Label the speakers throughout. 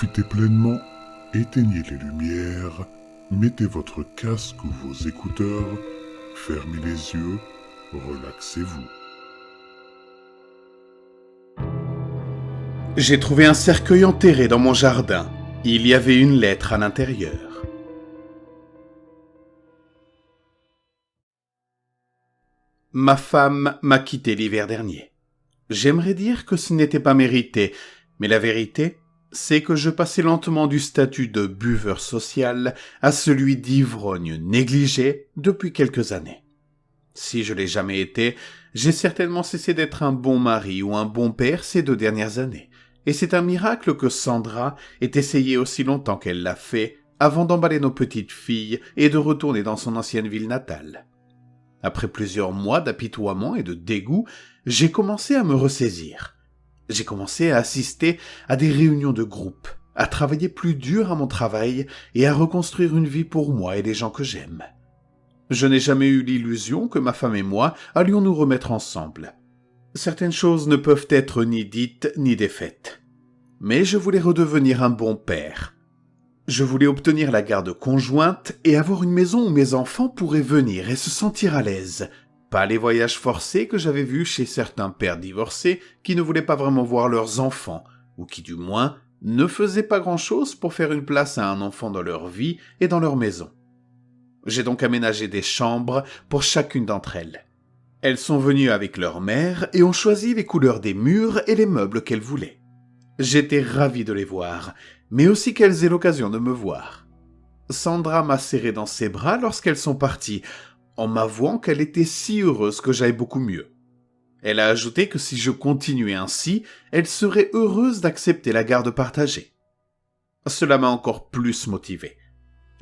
Speaker 1: profitez pleinement, éteignez les lumières, mettez votre casque ou vos écouteurs, fermez les yeux, relaxez-vous.
Speaker 2: J'ai trouvé un cercueil enterré dans mon jardin. Il y avait une lettre à l'intérieur. Ma femme m'a quitté l'hiver dernier. J'aimerais dire que ce n'était pas mérité, mais la vérité, c'est que je passais lentement du statut de buveur social à celui d'ivrogne négligé depuis quelques années. Si je l'ai jamais été, j'ai certainement cessé d'être un bon mari ou un bon père ces 2 dernières années. Et c'est un miracle que Sandra ait essayé aussi longtemps qu'elle l'a fait avant d'emballer nos petites filles et de retourner dans son ancienne ville natale. Après plusieurs mois d'apitoiement et de dégoût, j'ai commencé à me ressaisir. J'ai commencé à assister à des réunions de groupe, à travailler plus dur à mon travail et à reconstruire une vie pour moi et les gens que j'aime. Je n'ai jamais eu l'illusion que ma femme et moi allions nous remettre ensemble. Certaines choses ne peuvent être ni dites ni défaites. Mais je voulais redevenir un bon père. Je voulais obtenir la garde conjointe et avoir une maison où mes enfants pourraient venir et se sentir à l'aise. Pas les voyages forcés que j'avais vus chez certains pères divorcés qui ne voulaient pas vraiment voir leurs enfants, ou qui du moins ne faisaient pas grand-chose pour faire une place à un enfant dans leur vie et dans leur maison. J'ai donc aménagé des chambres pour chacune d'entre elles. Elles sont venues avec leur mère et ont choisi les couleurs des murs et les meubles qu'elles voulaient. J'étais ravi de les voir, mais aussi qu'elles aient l'occasion de me voir. Sandra m'a serré dans ses bras lorsqu'elles sont parties, en m'avouant qu'elle était si heureuse que j'aille beaucoup mieux. Elle a ajouté que si je continuais ainsi, elle serait heureuse d'accepter la garde partagée. Cela m'a encore plus motivé.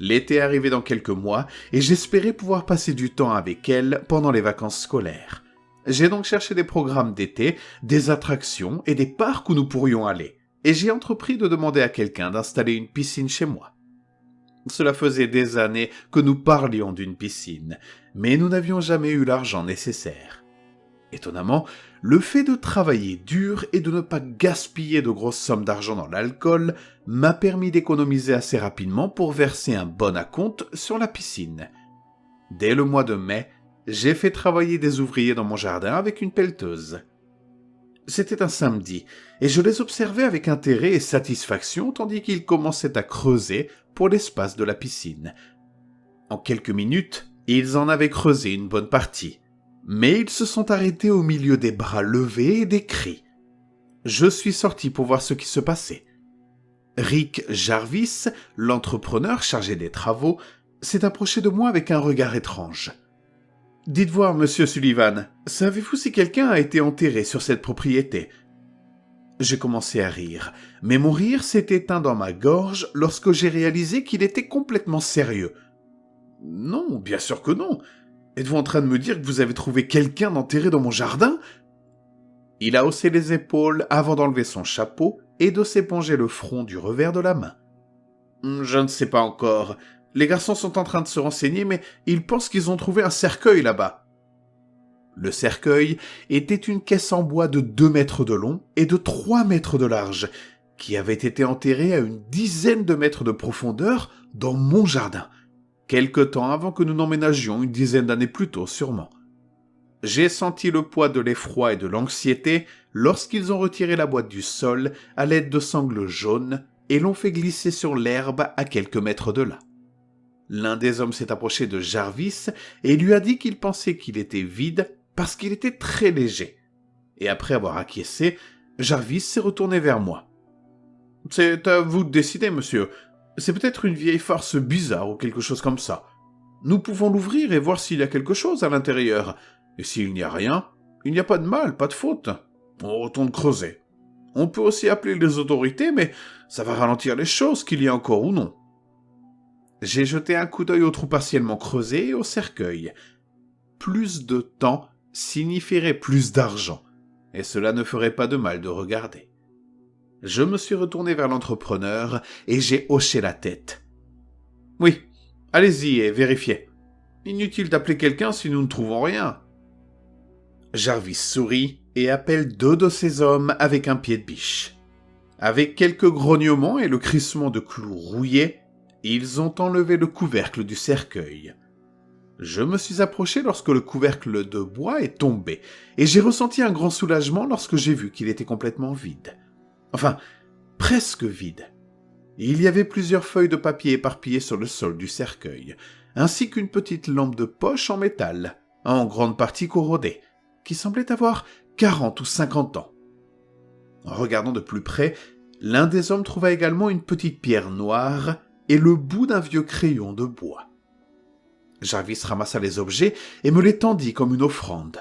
Speaker 2: L'été arrivait dans quelques mois et j'espérais pouvoir passer du temps avec elle pendant les vacances scolaires. J'ai donc cherché des programmes d'été, des attractions et des parcs où nous pourrions aller. Et j'ai entrepris de demander à quelqu'un d'installer une piscine chez moi. Cela faisait des années que nous parlions d'une piscine, mais nous n'avions jamais eu l'argent nécessaire. Étonnamment, le fait de travailler dur et de ne pas gaspiller de grosses sommes d'argent dans l'alcool m'a permis d'économiser assez rapidement pour verser un bon acompte sur la piscine. Dès le mois de mai, j'ai fait travailler des ouvriers dans mon jardin avec une pelleteuse. C'était un samedi, et je les observais avec intérêt et satisfaction tandis qu'ils commençaient à creuser pour l'espace de la piscine. En quelques minutes, ils en avaient creusé une bonne partie. Mais ils se sont arrêtés au milieu des bras levés et des cris. Je suis sorti pour voir ce qui se passait. Rick Jarvis, l'entrepreneur chargé des travaux, s'est approché de moi avec un regard étrange. « Dites voir, monsieur Sullivan, savez-vous si quelqu'un a été enterré sur cette propriété ?» J'ai commencé à rire, mais mon rire s'est éteint dans ma gorge lorsque j'ai réalisé qu'il était complètement sérieux. « Non, bien sûr que non. Êtes-vous en train de me dire que vous avez trouvé quelqu'un d'enterré dans mon jardin ?» Il a haussé les épaules avant d'enlever son chapeau et de s'éponger le front du revers de la main. « Je ne sais pas encore. Les garçons sont en train de se renseigner, mais ils pensent qu'ils ont trouvé un cercueil là-bas. » Le cercueil était une caisse en bois de 2 mètres de long et de 3 mètres de large, qui avait été enterrée à une dizaine de mètres de profondeur dans mon jardin. Quelque temps avant que nous n'emménagions une dizaine d'années plus tôt, sûrement. J'ai senti le poids de l'effroi et de l'anxiété lorsqu'ils ont retiré la boîte du sol à l'aide de sangles jaunes et l'ont fait glisser sur l'herbe à quelques mètres de là. L'un des hommes s'est approché de Jarvis et lui a dit qu'il pensait qu'il était vide parce qu'il était très léger. Et après avoir acquiescé, Jarvis s'est retourné vers moi. « C'est à vous de décider, monsieur. C'est peut-être une vieille farce bizarre ou quelque chose comme ça. Nous pouvons l'ouvrir et voir s'il y a quelque chose à l'intérieur. Et s'il n'y a rien, il n'y a pas de mal, pas de faute. On retourne creuser. On peut aussi appeler les autorités, mais ça va ralentir les choses, qu'il y ait encore ou non. » J'ai jeté un coup d'œil au trou partiellement creusé et au cercueil. Plus de temps signifierait plus d'argent, et cela ne ferait pas de mal de regarder. Je me suis retourné vers l'entrepreneur et j'ai hoché la tête. « Oui, allez-y et vérifiez. Inutile d'appeler quelqu'un si nous ne trouvons rien. » Jarvis sourit et appelle 2 de ses hommes avec un pied de biche. Avec quelques grognements et le crissement de clous rouillés, ils ont enlevé le couvercle du cercueil. Je me suis approché lorsque le couvercle de bois est tombé, et j'ai ressenti un grand soulagement lorsque j'ai vu qu'il était complètement vide. Enfin, presque vide. Il y avait plusieurs feuilles de papier éparpillées sur le sol du cercueil, ainsi qu'une petite lampe de poche en métal, en grande partie corrodée, qui semblait avoir 40 ou 50 ans. En regardant de plus près, l'un des hommes trouva également une petite pierre noire et le bout d'un vieux crayon de bois. Jarvis ramassa les objets et me les tendit comme une offrande.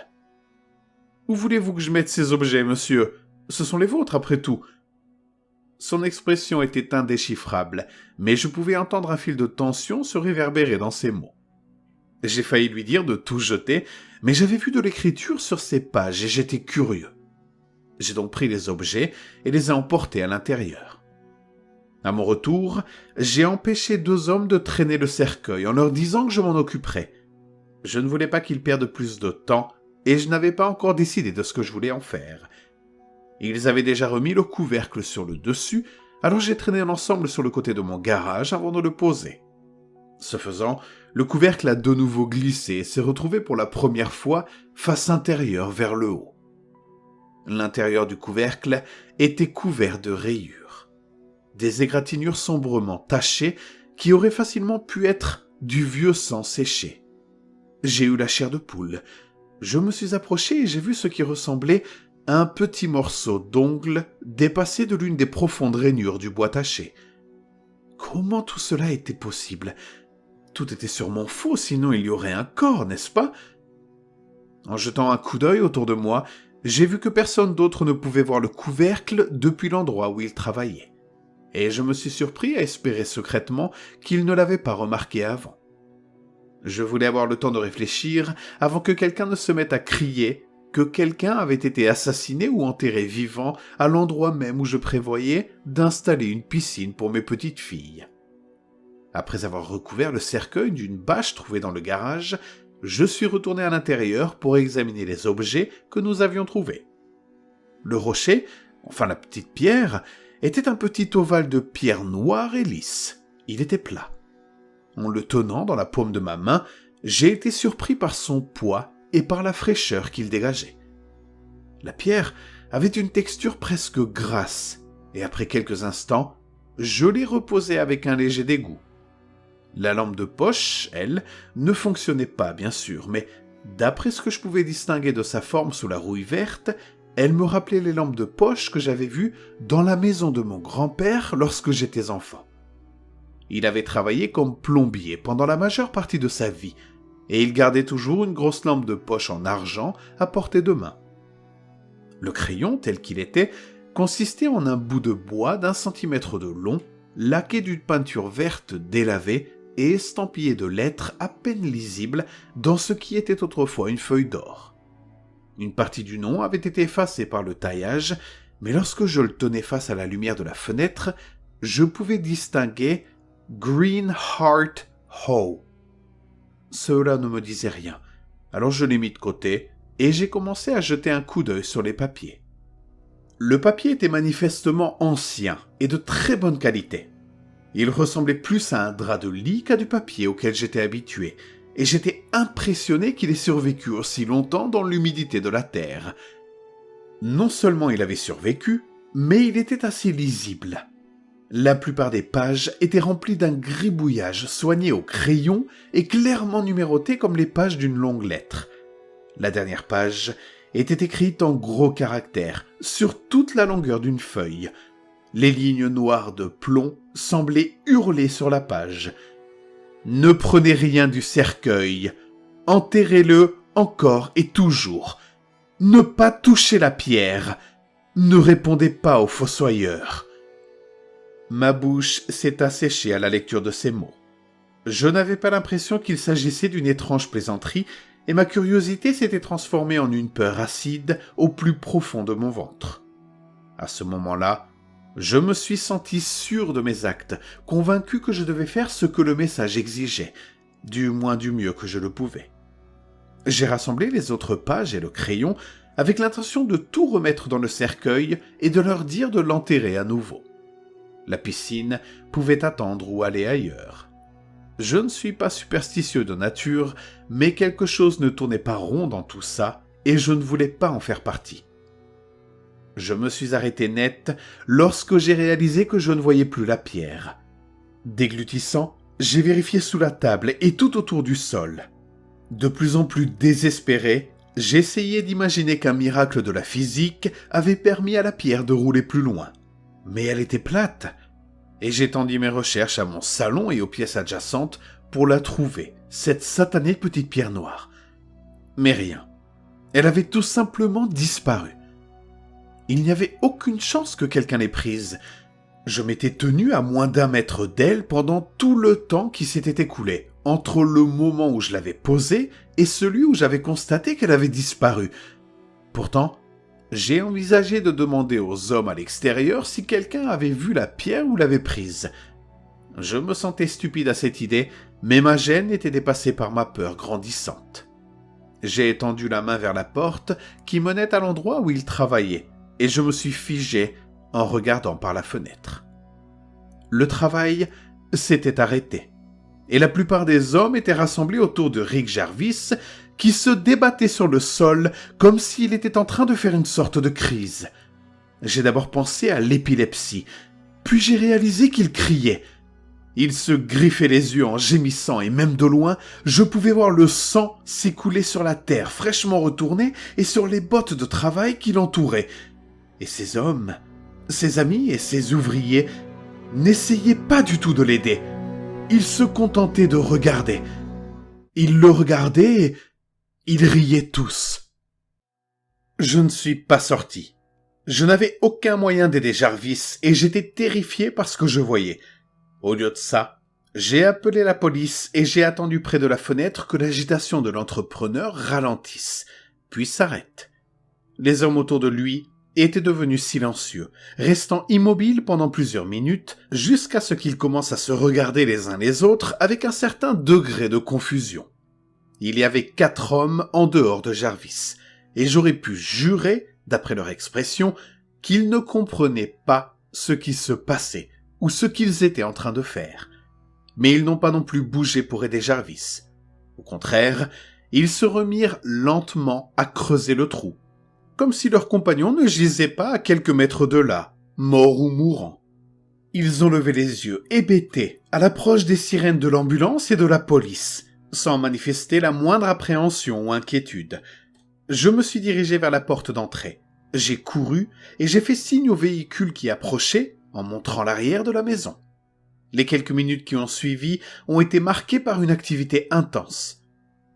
Speaker 2: « Où voulez-vous que je mette ces objets, monsieur ? Ce sont les vôtres, après tout. » Son expression était indéchiffrable, mais je pouvais entendre un fil de tension se réverbérer dans ses mots. J'ai failli lui dire de tout jeter, mais j'avais vu de l'écriture sur ces pages et j'étais curieux. J'ai donc pris les objets et les ai emportés à l'intérieur. À mon retour, j'ai empêché 2 hommes de traîner le cercueil en leur disant que je m'en occuperais. Je ne voulais pas qu'ils perdent plus de temps et je n'avais pas encore décidé de ce que je voulais en faire. Ils avaient déjà remis le couvercle sur le dessus, alors j'ai traîné l'ensemble sur le côté de mon garage avant de le poser. Ce faisant, le couvercle a de nouveau glissé et s'est retrouvé pour la première fois face intérieure vers le haut. L'intérieur du couvercle était couvert de rayures. Des égratignures sombrement tachées qui auraient facilement pu être du vieux sang séché. J'ai eu la chair de poule. Je me suis approché et j'ai vu ce qui ressemblait à un petit morceau d'ongle dépassé de l'une des profondes rainures du bois taché. Comment tout cela était possible ? Tout était sûrement faux, sinon il y aurait un corps, n'est-ce pas ? En jetant un coup d'œil autour de moi, j'ai vu que personne d'autre ne pouvait voir le couvercle depuis l'endroit où il travaillait. Et je me suis surpris à espérer secrètement qu'il ne l'avait pas remarqué avant. Je voulais avoir le temps de réfléchir avant que quelqu'un ne se mette à crier que quelqu'un avait été assassiné ou enterré vivant à l'endroit même où je prévoyais d'installer une piscine pour mes petites filles. Après avoir recouvert le cercueil d'une bâche trouvée dans le garage, je suis retourné à l'intérieur pour examiner les objets que nous avions trouvés. Le rocher, enfin la petite pierre, était un petit ovale de pierre noire et lisse. Il était plat. En le tenant dans la paume de ma main, j'ai été surpris par son poids et par la fraîcheur qu'il dégageait. La pierre avait une texture presque grasse, et après quelques instants, je l'ai reposée avec un léger dégoût. La lampe de poche, elle, ne fonctionnait pas, bien sûr, mais d'après ce que je pouvais distinguer de sa forme sous la rouille verte, elle me rappelait les lampes de poche que j'avais vues dans la maison de mon grand-père lorsque j'étais enfant. Il avait travaillé comme plombier pendant la majeure partie de sa vie, et il gardait toujours une grosse lampe de poche en argent à portée de main. Le crayon, tel qu'il était, consistait en un bout de bois d'1 centimètre de long, laqué d'une peinture verte délavée et estampillé de lettres à peine lisibles dans ce qui était autrefois une feuille d'or. Une partie du nom avait été effacée par le taillage, mais lorsque je le tenais face à la lumière de la fenêtre, je pouvais distinguer « Green Heart Hoe ». Cela ne me disait rien, alors je l'ai mis de côté et j'ai commencé à jeter un coup d'œil sur les papiers. Le papier était manifestement ancien et de très bonne qualité. Il ressemblait plus à un drap de lit qu'à du papier auquel j'étais habitué, et j'étais impressionné qu'il ait survécu aussi longtemps dans l'humidité de la terre. Non seulement il avait survécu, mais il était assez lisible. La plupart des pages étaient remplies d'un gribouillage soigné au crayon et clairement numérotées comme les pages d'une longue lettre. La dernière page était écrite en gros caractères sur toute la longueur d'une feuille. Les lignes noires de plomb semblaient hurler sur la page. « Ne prenez rien du cercueil. Enterrez-le encore et toujours. Ne pas toucher la pierre. Ne répondez pas aux fossoyeurs. » Ma bouche s'est asséchée à la lecture de ces mots. Je n'avais pas l'impression qu'il s'agissait d'une étrange plaisanterie, et ma curiosité s'était transformée en une peur acide au plus profond de mon ventre. À ce moment-là, je me suis senti sûr de mes actes, convaincu que je devais faire ce que le message exigeait, du moins du mieux que je le pouvais. J'ai rassemblé les autres pages et le crayon avec l'intention de tout remettre dans le cercueil et de leur dire de l'enterrer à nouveau. La piscine pouvait attendre ou aller ailleurs. Je ne suis pas superstitieux de nature, mais quelque chose ne tournait pas rond dans tout ça, et je ne voulais pas en faire partie. Je me suis arrêté net lorsque j'ai réalisé que je ne voyais plus la pierre. Déglutissant, j'ai vérifié sous la table et tout autour du sol. De plus en plus désespéré, j'essayais d'imaginer qu'un miracle de la physique avait permis à la pierre de rouler plus loin. Mais elle était plate, et j'étendis mes recherches à mon salon et aux pièces adjacentes pour la trouver, cette satanée petite pierre noire. Mais rien. Elle avait tout simplement disparu. Il n'y avait aucune chance que quelqu'un l'ait prise. Je m'étais tenu à moins d'1 mètre d'elle pendant tout le temps qui s'était écoulé, entre le moment où je l'avais posée et celui où j'avais constaté qu'elle avait disparu. Pourtant, j'ai envisagé de demander aux hommes à l'extérieur si quelqu'un avait vu la pierre ou l'avait prise. Je me sentais stupide à cette idée, mais ma gêne était dépassée par ma peur grandissante. J'ai étendu la main vers la porte qui menait à l'endroit où il travaillait, et je me suis figé en regardant par la fenêtre. Le travail s'était arrêté, et la plupart des hommes étaient rassemblés autour de Rick Jarvis, qui se débattait sur le sol comme s'il était en train de faire une sorte de crise. J'ai d'abord pensé à l'épilepsie, puis j'ai réalisé qu'il criait. Il se griffait les yeux en gémissant et même de loin, je pouvais voir le sang s'écouler sur la terre fraîchement retournée et sur les bottes de travail qui l'entouraient. Et ces hommes, ses amis et ses ouvriers n'essayaient pas du tout de l'aider. Ils se contentaient de regarder. Ils le regardaient et ils riaient tous. Je ne suis pas sorti. Je n'avais aucun moyen d'aider Jarvis et j'étais terrifié par ce que je voyais. Au lieu de ça, j'ai appelé la police et j'ai attendu près de la fenêtre que l'agitation de l'entrepreneur ralentisse, puis s'arrête. Les hommes autour de lui étaient devenus silencieux, restant immobiles pendant plusieurs minutes jusqu'à ce qu'ils commencent à se regarder les uns les autres avec un certain degré de confusion. Il y avait 4 hommes en dehors de Jarvis, et j'aurais pu jurer, d'après leur expression, qu'ils ne comprenaient pas ce qui se passait ou ce qu'ils étaient en train de faire. Mais ils n'ont pas non plus bougé pour aider Jarvis. Au contraire, ils se remirent lentement à creuser le trou, comme si leur compagnon ne gisait pas à quelques mètres de là, mort ou mourant. Ils ont levé les yeux, hébétés, à l'approche des sirènes de l'ambulance et de la police, sans manifester la moindre appréhension ou inquiétude. Je me suis dirigé vers la porte d'entrée. J'ai couru et j'ai fait signe au véhicule qui approchait en montrant l'arrière de la maison. Les quelques minutes qui ont suivi ont été marquées par une activité intense.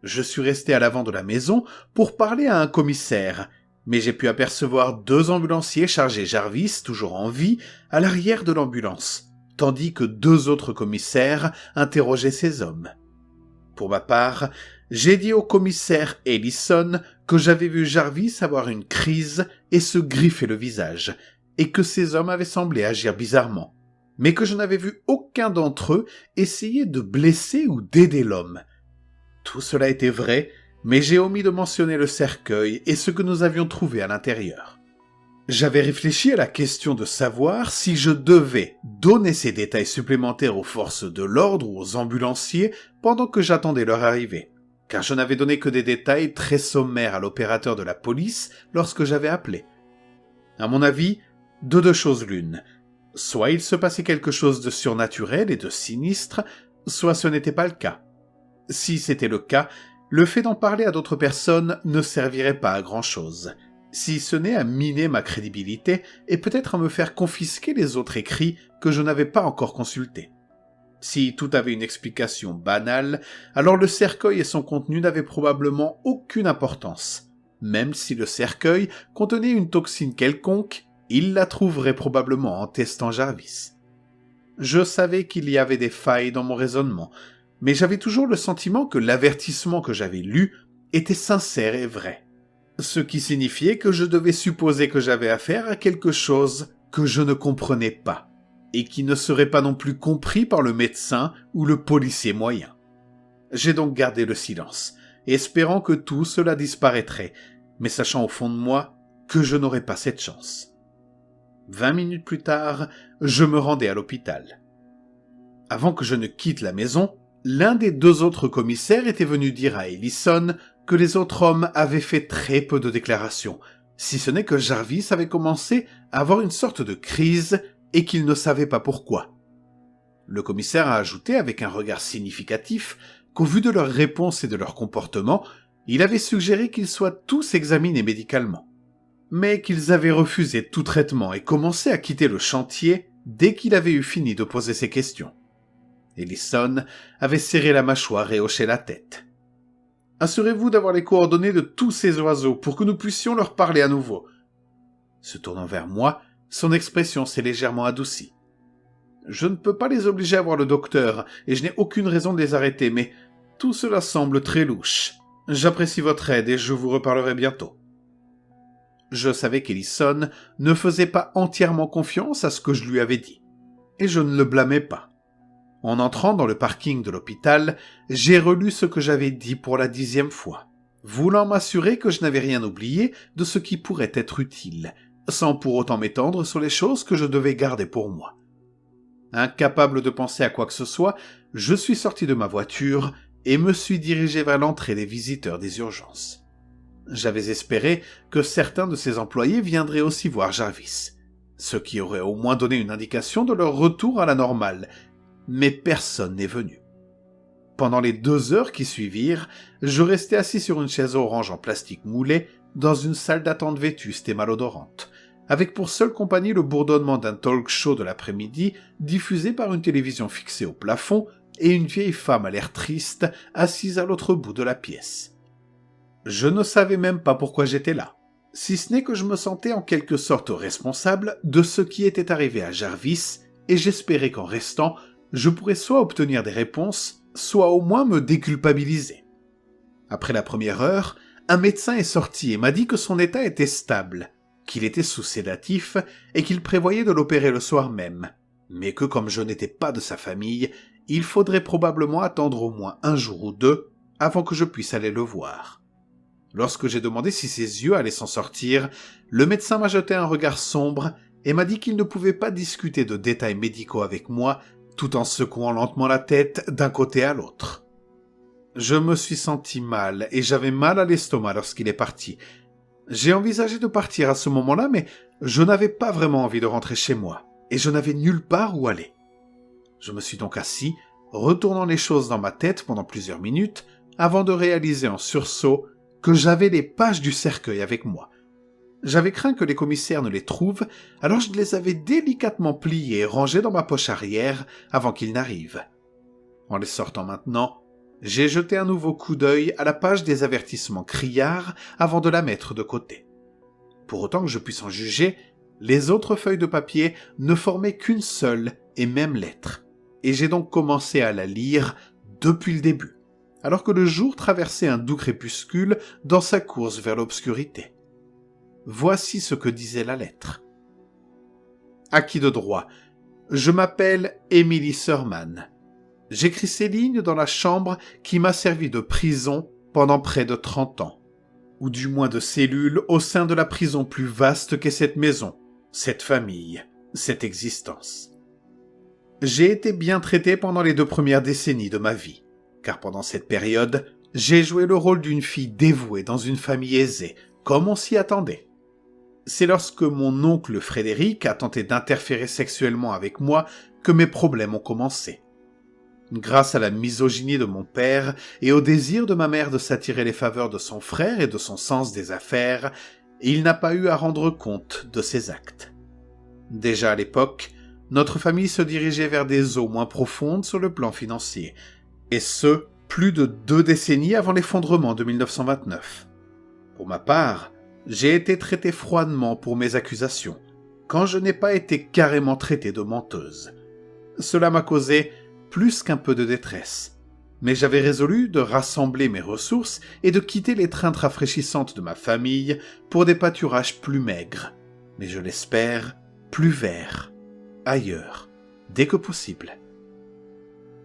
Speaker 2: Je suis resté à l'avant de la maison pour parler à un commissaire, mais j'ai pu apercevoir 2 ambulanciers chargés Jarvis, toujours en vie, à l'arrière de l'ambulance, tandis que 2 autres commissaires interrogeaient ces hommes. Pour ma part, j'ai dit au commissaire Ellison que j'avais vu Jarvis avoir une crise et se griffer le visage, et que ces hommes avaient semblé agir bizarrement, mais que je n'avais vu aucun d'entre eux essayer de blesser ou d'aider l'homme. Tout cela était vrai, mais j'ai omis de mentionner le cercueil et ce que nous avions trouvé à l'intérieur. J'avais réfléchi à la question de savoir si je devais donner ces détails supplémentaires aux forces de l'ordre ou aux ambulanciers pendant que j'attendais leur arrivée, car je n'avais donné que des détails très sommaires à l'opérateur de la police lorsque j'avais appelé. À mon avis, de 2 choses l'une. Soit il se passait quelque chose de surnaturel et de sinistre, soit ce n'était pas le cas. Si c'était le cas, le fait d'en parler à d'autres personnes ne servirait pas à grand-chose, si ce n'est à miner ma crédibilité et peut-être à me faire confisquer les autres écrits que je n'avais pas encore consultés. Si tout avait une explication banale, alors le cercueil et son contenu n'avaient probablement aucune importance. Même si le cercueil contenait une toxine quelconque, il la trouverait probablement en testant Jarvis. Je savais qu'il y avait des failles dans mon raisonnement, mais j'avais toujours le sentiment que l'avertissement que j'avais lu était sincère et vrai. Ce qui signifiait que je devais supposer que j'avais affaire à quelque chose que je ne comprenais pas, et qui ne serait pas non plus compris par le médecin ou le policier moyen. J'ai donc gardé le silence, espérant que tout cela disparaîtrait, mais sachant au fond de moi que je n'aurais pas cette chance. 20 minutes plus tard, je me rendais à l'hôpital. Avant que je ne quitte la maison, l'un des 2 autres commissaires était venu dire à Ellison que les autres hommes avaient fait très peu de déclarations, si ce n'est que Jarvis avait commencé à avoir une sorte de crise et qu'il ne savait pas pourquoi. Le commissaire a ajouté avec un regard significatif qu'au vu de leurs réponses et de leur comportement, il avait suggéré qu'ils soient tous examinés médicalement, mais qu'ils avaient refusé tout traitement et commencé à quitter le chantier dès qu'il avait eu fini de poser ses questions. Ellison avait serré la mâchoire et hoché la tête. « Assurez-vous d'avoir les coordonnées de tous ces oiseaux pour que nous puissions leur parler à nouveau. » Se tournant vers moi, son expression s'est légèrement adoucie. « Je ne peux pas les obliger à voir le docteur et je n'ai aucune raison de les arrêter, mais tout cela semble très louche. J'apprécie votre aide et je vous reparlerai bientôt. » Je savais qu'Ellison ne faisait pas entièrement confiance à ce que je lui avais dit, et je ne le blâmais pas. En entrant dans le parking de l'hôpital, j'ai relu ce que j'avais dit pour la 10e fois, voulant m'assurer que je n'avais rien oublié de ce qui pourrait être utile, sans pour autant m'étendre sur les choses que je devais garder pour moi. Incapable de penser à quoi que ce soit, je suis sorti de ma voiture et me suis dirigé vers l'entrée des visiteurs des urgences. J'avais espéré que certains de ces employés viendraient aussi voir Jarvis, ce qui aurait au moins donné une indication de leur retour à la normale, mais personne n'est venu. Pendant les 2 heures qui suivirent, je restais assis sur une chaise orange en plastique moulé dans une salle d'attente vétuste et malodorante, avec pour seule compagnie le bourdonnement d'un talk show de l'après-midi diffusé par une télévision fixée au plafond et une vieille femme à l'air triste assise à l'autre bout de la pièce. Je ne savais même pas pourquoi j'étais là, si ce n'est que je me sentais en quelque sorte responsable de ce qui était arrivé à Jarvis et j'espérais qu'en restant, je pourrais soit obtenir des réponses, soit au moins me déculpabiliser. Après la première heure, un médecin est sorti et m'a dit que son état était stable, qu'il était sous sédatif et qu'il prévoyait de l'opérer le soir même, mais que comme je n'étais pas de sa famille, il faudrait probablement attendre au moins 1 jour ou 2 avant que je puisse aller le voir. Lorsque j'ai demandé si ses yeux allaient s'en sortir, le médecin m'a jeté un regard sombre et m'a dit qu'il ne pouvait pas discuter de détails médicaux avec moi tout en secouant lentement la tête d'un côté à l'autre. Je me suis senti mal et j'avais mal à l'estomac lorsqu'il est parti. J'ai envisagé de partir à ce moment-là, mais je n'avais pas vraiment envie de rentrer chez moi et je n'avais nulle part où aller. Je me suis donc assis, retournant les choses dans ma tête pendant plusieurs minutes avant de réaliser en sursaut que j'avais les pages du cercueil avec moi. J'avais craint que les commissaires ne les trouvent, alors je les avais délicatement pliés et rangés dans ma poche arrière avant qu'ils n'arrivent. En les sortant maintenant, j'ai jeté un nouveau coup d'œil à la page des avertissements criards avant de la mettre de côté. Pour autant que je puisse en juger, les autres feuilles de papier ne formaient qu'une seule et même lettre, et j'ai donc commencé à la lire depuis le début, alors que le jour traversait un doux crépuscule dans sa course vers l'obscurité. Voici ce que disait la lettre. Acquis de droit. Je m'appelle Emily Serman. J'écris ces lignes dans la chambre qui m'a servi de prison pendant près de 30 ans. Ou du moins de cellule au sein de la prison plus vaste qu'est cette maison, cette famille, cette existence. J'ai été bien traité pendant les 2 premières décennies de ma vie, car pendant cette période, j'ai joué le rôle d'une fille dévouée dans une famille aisée, comme on s'y attendait. C'est lorsque mon oncle Frédéric a tenté d'interférer sexuellement avec moi que mes problèmes ont commencé. Grâce à la misogynie de mon père et au désir de ma mère de s'attirer les faveurs de son frère et de son sens des affaires, il n'a pas eu à rendre compte de ses actes. Déjà à l'époque, notre famille se dirigeait vers des eaux moins profondes sur le plan financier, et ce, plus de 2 décennies avant l'effondrement de 1929. Pour ma part, j'ai été traité froidement pour mes accusations, quand je n'ai pas été carrément traité de menteuse. Cela m'a causé plus qu'un peu de détresse, mais j'avais résolu de rassembler mes ressources et de quitter l'étreinte rafraîchissante de ma famille pour des pâturages plus maigres, mais je l'espère, plus verts, ailleurs, dès que possible.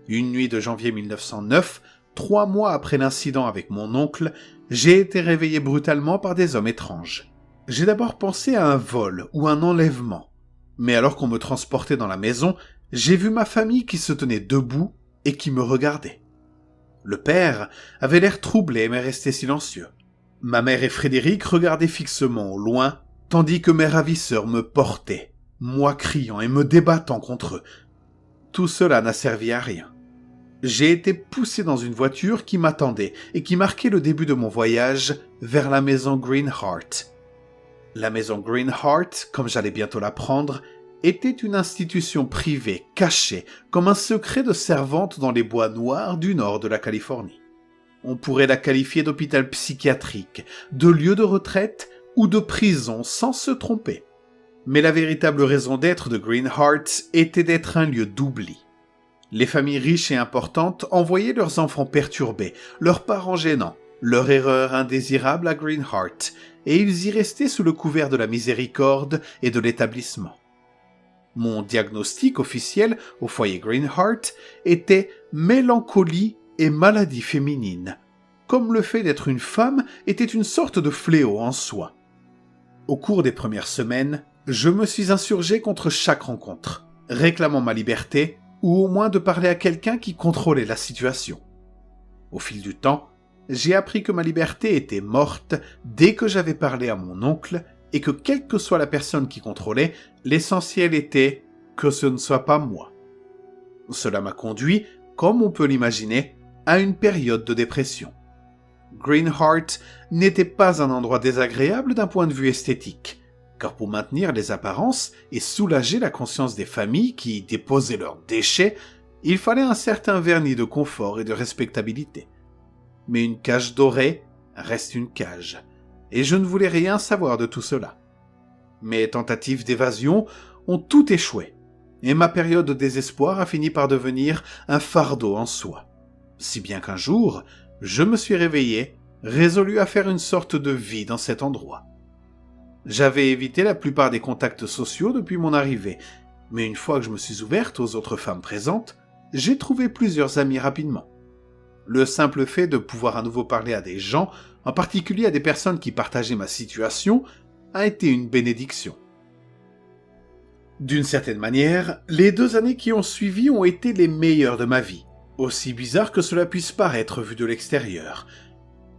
Speaker 2: Une nuit de janvier 1909, 3 mois après l'incident avec mon oncle, j'ai été réveillé brutalement par des hommes étranges. J'ai d'abord pensé à un vol ou un enlèvement. Mais alors qu'on me transportait dans la maison, j'ai vu ma famille qui se tenait debout et qui me regardait. Le père avait l'air troublé mais restait silencieux. Ma mère et Frédéric regardaient fixement au loin, tandis que mes ravisseurs me portaient, moi criant et me débattant contre eux. Tout cela n'a servi à rien. J'ai été poussé dans une voiture qui m'attendait et qui marquait le début de mon voyage vers la maison Greenheart. La maison Greenheart, comme j'allais bientôt l'apprendre, était une institution privée, cachée, comme un secret de servante dans les bois noirs du nord de la Californie. On pourrait la qualifier d'hôpital psychiatrique, de lieu de retraite ou de prison sans se tromper. Mais la véritable raison d'être de Greenheart était d'être un lieu d'oubli. Les familles riches et importantes envoyaient leurs enfants perturbés, leurs parents gênants, leur erreur indésirable à Greenheart, et ils y restaient sous le couvert de la miséricorde et de l'établissement. Mon diagnostic officiel au foyer Greenheart était mélancolie et maladie féminine, comme le fait d'être une femme était une sorte de fléau en soi. Au cours des premières semaines, je me suis insurgé contre chaque rencontre, réclamant ma liberté ou au moins de parler à quelqu'un qui contrôlait la situation. Au fil du temps, j'ai appris que ma liberté était morte dès que j'avais parlé à mon oncle et que quelle que soit la personne qui contrôlait, l'essentiel était que ce ne soit pas moi. Cela m'a conduit, comme on peut l'imaginer, à une période de dépression. Greenheart n'était pas un endroit désagréable d'un point de vue esthétique, car pour maintenir les apparences et soulager la conscience des familles qui y déposaient leurs déchets, il fallait un certain vernis de confort et de respectabilité. Mais une cage dorée reste une cage, et je ne voulais rien savoir de tout cela. Mes tentatives d'évasion ont tout échoué, et ma période de désespoir a fini par devenir un fardeau en soi. Si bien qu'un jour, je me suis réveillé, résolu à faire une sorte de vie dans cet endroit. J'avais évité la plupart des contacts sociaux depuis mon arrivée, mais une fois que je me suis ouverte aux autres femmes présentes, j'ai trouvé plusieurs amis rapidement. Le simple fait de pouvoir à nouveau parler à des gens, en particulier à des personnes qui partageaient ma situation, a été une bénédiction. D'une certaine manière, les 2 années qui ont suivi ont été les meilleures de ma vie, aussi bizarre que cela puisse paraître vu de l'extérieur.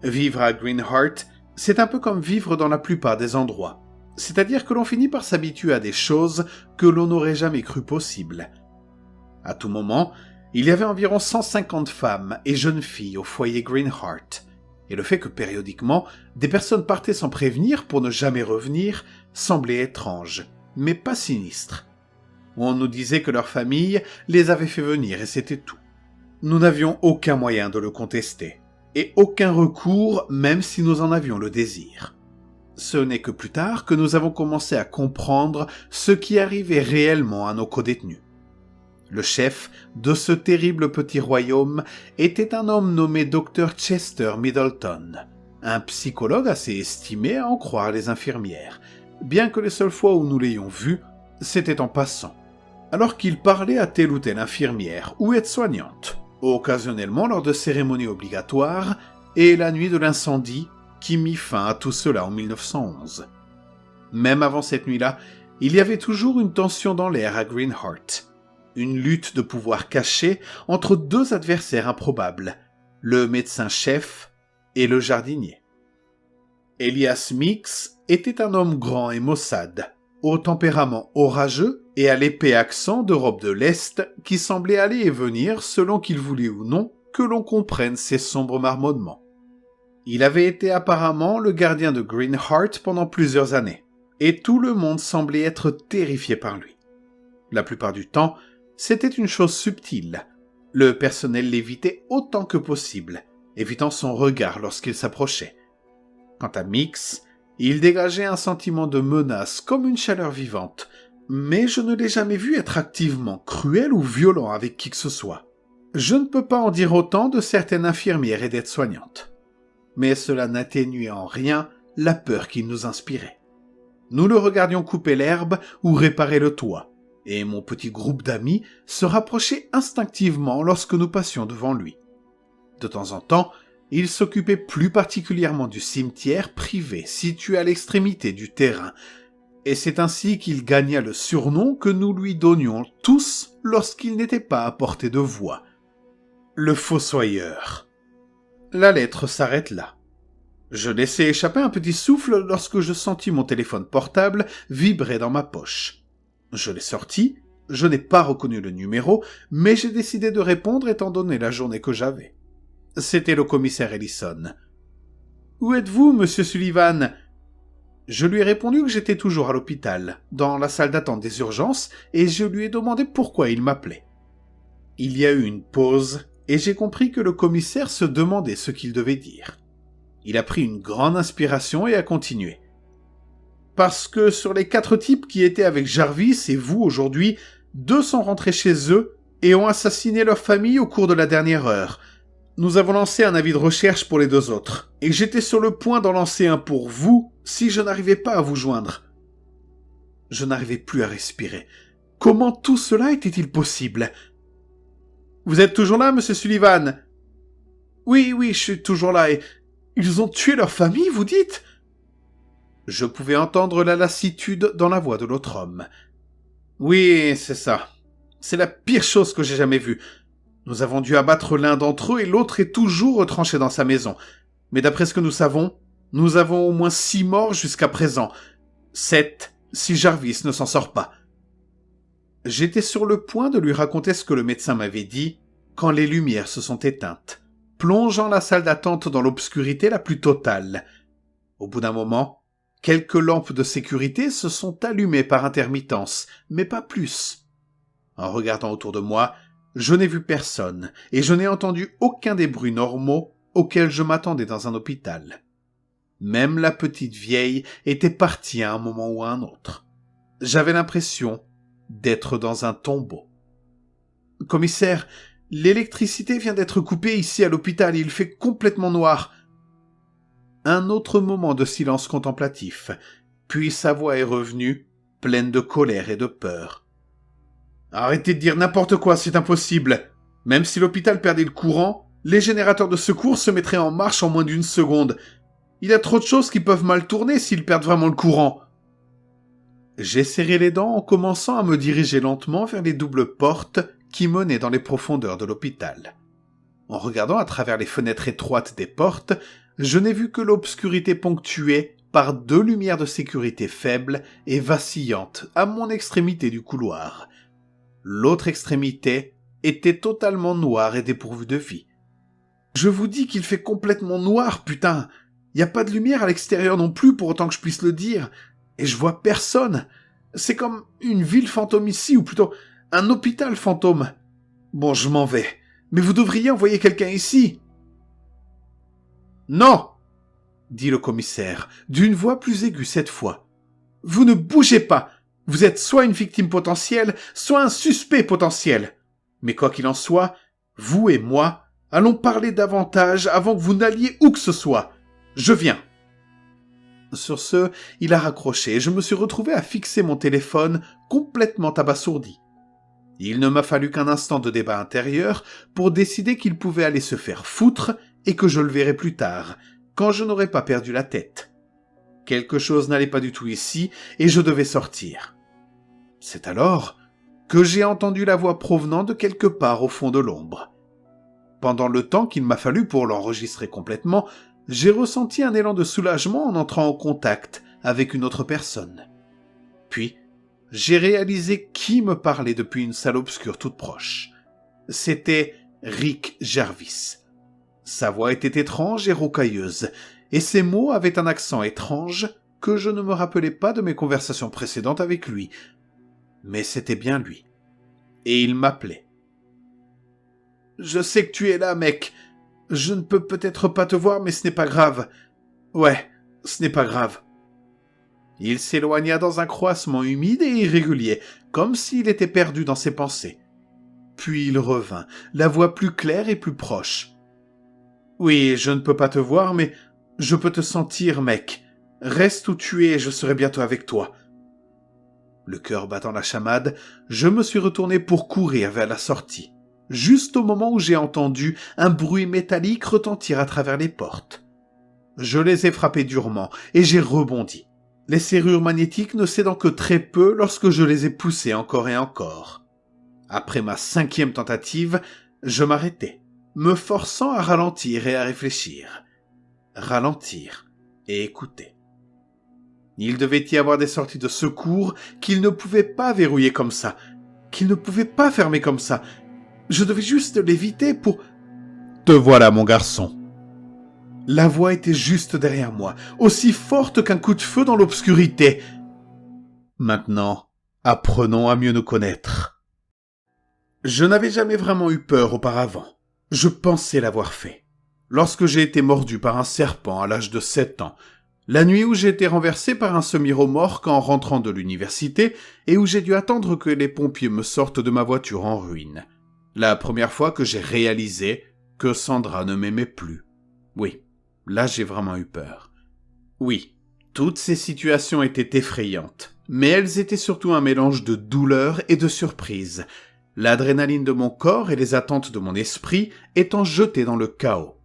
Speaker 2: Vivre à Greenheart, c'est un peu comme vivre dans la plupart des endroits, c'est-à-dire que l'on finit par s'habituer à des choses que l'on n'aurait jamais cru possibles. À tout moment, il y avait environ 150 femmes et jeunes filles au foyer Greenheart, et le fait que périodiquement, des personnes partaient sans prévenir pour ne jamais revenir semblait étrange, mais pas sinistre. On nous disait que leur famille les avait fait venir et c'était tout. Nous n'avions aucun moyen de le contester, et aucun recours même si nous en avions le désir. Ce n'est que plus tard que nous avons commencé à comprendre ce qui arrivait réellement à nos codétenus. Le chef de ce terrible petit royaume était un homme nommé Dr. Chester Middleton, un psychologue assez estimé à en croire les infirmières, bien que les seules fois où nous l'ayons vu, c'était en passant, alors qu'il parlait à telle ou telle infirmière ou aide-soignante, occasionnellement lors de cérémonies obligatoires et la nuit de l'incendie qui mit fin à tout cela en 1911. Même avant cette nuit-là, il y avait toujours une tension dans l'air à Greenheart. Une lutte de pouvoir caché entre 2 adversaires improbables, le médecin-chef et le jardinier. Elias Meeks était un homme grand et maussade, au tempérament orageux et à l'épais accent d'Europe de l'Est qui semblait aller et venir selon qu'il voulait ou non que l'on comprenne ses sombres marmonnements. Il avait été apparemment le gardien de Greenheart pendant plusieurs années, et tout le monde semblait être terrifié par lui. La plupart du temps, c'était une chose subtile. Le personnel l'évitait autant que possible, évitant son regard lorsqu'il s'approchait. Quant à Meeks, il dégageait un sentiment de menace comme une chaleur vivante, mais je ne l'ai jamais vu être activement cruel ou violent avec qui que ce soit. Je ne peux pas en dire autant de certaines infirmières et d'aides-soignantes. Mais cela n'atténuait en rien la peur qu'il nous inspirait. Nous le regardions couper l'herbe ou réparer le toit, et mon petit groupe d'amis se rapprochait instinctivement lorsque nous passions devant lui. De temps en temps, Il s'occupait plus particulièrement du cimetière privé situé à l'extrémité du terrain, et c'est ainsi qu'il gagna le surnom que nous lui donnions tous lorsqu'il n'était pas à portée de voix. Le fossoyeur. La lettre s'arrête là. Je laissai échapper un petit souffle lorsque je sentis mon téléphone portable vibrer dans ma poche. Je l'ai sorti, je n'ai pas reconnu le numéro, mais j'ai décidé de répondre étant donné la journée que j'avais. C'était le commissaire Ellison. « Où êtes-vous, monsieur Sullivan ?» Je lui ai répondu que j'étais toujours à l'hôpital, dans la salle d'attente des urgences, et je lui ai demandé pourquoi il m'appelait. Il y a eu une pause, et j'ai compris que le commissaire se demandait ce qu'il devait dire. Il a pris une grande inspiration et a continué. « Parce que sur les 4 types qui étaient avec Jarvis et vous aujourd'hui, 2 sont rentrés chez eux et ont assassiné leur famille au cours de la dernière heure. Nous avons lancé un avis de recherche pour les 2 autres, et j'étais sur le point d'en lancer un pour vous si je n'arrivais pas à vous joindre. » Je n'arrivais plus à respirer. Comment tout cela était-il possible ? « Vous êtes toujours là, monsieur Sullivan ?»« Oui, je suis toujours là, et ils ont tué leur famille, vous dites ?» Je pouvais entendre la lassitude dans la voix de l'autre homme. « Oui, c'est ça. C'est la pire chose que j'ai jamais vue. Nous avons dû abattre l'un d'entre eux et l'autre est toujours retranché dans sa maison. Mais d'après ce que nous savons, nous avons au moins 6 morts jusqu'à présent. 7, si Jarvis ne s'en sort pas. » J'étais sur le point de lui raconter ce que le médecin m'avait dit quand les lumières se sont éteintes, plongeant la salle d'attente dans l'obscurité la plus totale. Au bout d'un moment, quelques lampes de sécurité se sont allumées par intermittence, mais pas plus. En regardant autour de moi, je n'ai vu personne, et je n'ai entendu aucun des bruits normaux auxquels je m'attendais dans un hôpital. Même la petite vieille était partie à un moment ou à un autre. J'avais l'impression d'être dans un tombeau. « Commissaire, l'électricité vient d'être coupée ici à l'hôpital et il fait complètement noir. » Un autre moment de silence contemplatif, puis sa voix est revenue, pleine de colère et de peur. « Arrêtez de dire n'importe quoi, c'est impossible. Même si l'hôpital perdait le courant, les générateurs de secours se mettraient en marche en moins d'1 seconde. Il y a trop de choses qui peuvent mal tourner s'ils perdent vraiment le courant. » J'ai serré les dents en commençant à me diriger lentement vers les doubles portes qui menaient dans les profondeurs de l'hôpital. En regardant à travers les fenêtres étroites des portes, je n'ai vu que l'obscurité ponctuée par 2 lumières de sécurité faibles et vacillantes à mon extrémité du couloir. L'autre extrémité était totalement noire et dépourvue de vie. Je vous dis qu'il fait complètement noir, putain. Y a pas de lumière à l'extérieur non plus pour autant que je puisse le dire. Et je vois personne. C'est comme une ville fantôme ici, ou plutôt un hôpital fantôme. Bon, je m'en vais. Mais vous devriez envoyer quelqu'un ici. Non, dit le commissaire, d'une voix plus aiguë cette fois. Vous ne bougez pas. Vous êtes soit une victime potentielle, soit un suspect potentiel. Mais quoi qu'il en soit, vous et moi allons parler davantage avant que vous n'alliez où que ce soit. Je viens. Sur ce, il a raccroché et je me suis retrouvé à fixer mon téléphone complètement abasourdi. Il ne m'a fallu qu'un instant de débat intérieur pour décider qu'il pouvait aller se faire foutre et que je le verrai plus tard, quand je n'aurais pas perdu la tête. Quelque chose n'allait pas du tout ici et je devais sortir. C'est alors que j'ai entendu la voix provenant de quelque part au fond de l'ombre. Pendant le temps qu'il m'a fallu pour l'enregistrer complètement, j'ai ressenti un élan de soulagement en entrant en contact avec une autre personne. Puis, j'ai réalisé qui me parlait depuis une salle obscure toute proche. C'était Rick Jarvis. Sa voix était étrange et rocailleuse, et ses mots avaient un accent étrange que je ne me rappelais pas de mes conversations précédentes avec lui. Mais c'était bien lui. Et il m'appelait. « Je sais que tu es là, mec. Je ne peux peut-être pas te voir, mais ce n'est pas grave. Ouais, ce n'est pas grave. » Il s'éloigna dans un croassement humide et irrégulier, comme s'il était perdu dans ses pensées. Puis il revint, la voix plus claire et plus proche. « Oui, je ne peux pas te voir, mais je peux te sentir, mec. Reste où tu es et je serai bientôt avec toi. » Le cœur battant la chamade, je me suis retourné pour courir vers la sortie. juste au moment où j'ai entendu un bruit métallique retentir à travers les portes. Je les ai frappées durement et j'ai rebondi, les serrures magnétiques ne cédant que très peu lorsque je les ai poussées encore et encore. Après ma 5e tentative, je m'arrêtai, me forçant à ralentir et à réfléchir. Ralentir et écouter. Il devait y avoir des sorties de secours qu'ils ne pouvaient pas verrouiller comme ça, qu'ils ne pouvaient pas fermer comme ça. Je devais juste l'éviter pour... Te voilà, mon garçon. La voix était juste derrière moi, aussi forte qu'un coup de feu dans l'obscurité. Maintenant, apprenons à mieux nous connaître. Je n'avais jamais vraiment eu peur auparavant. Je pensais l'avoir fait. Lorsque j'ai été mordu par un serpent à l'âge de 7 ans, la nuit où j'ai été renversé par un semi-remorque en rentrant de l'université et où j'ai dû attendre que les pompiers me sortent de ma voiture en ruine. La première fois que j'ai réalisé que Sandra ne m'aimait plus. Oui, là j'ai vraiment eu peur. Oui, toutes ces situations étaient effrayantes, mais elles étaient surtout un mélange de douleur et de surprise, l'adrénaline de mon corps et les attentes de mon esprit étant jetées dans le chaos.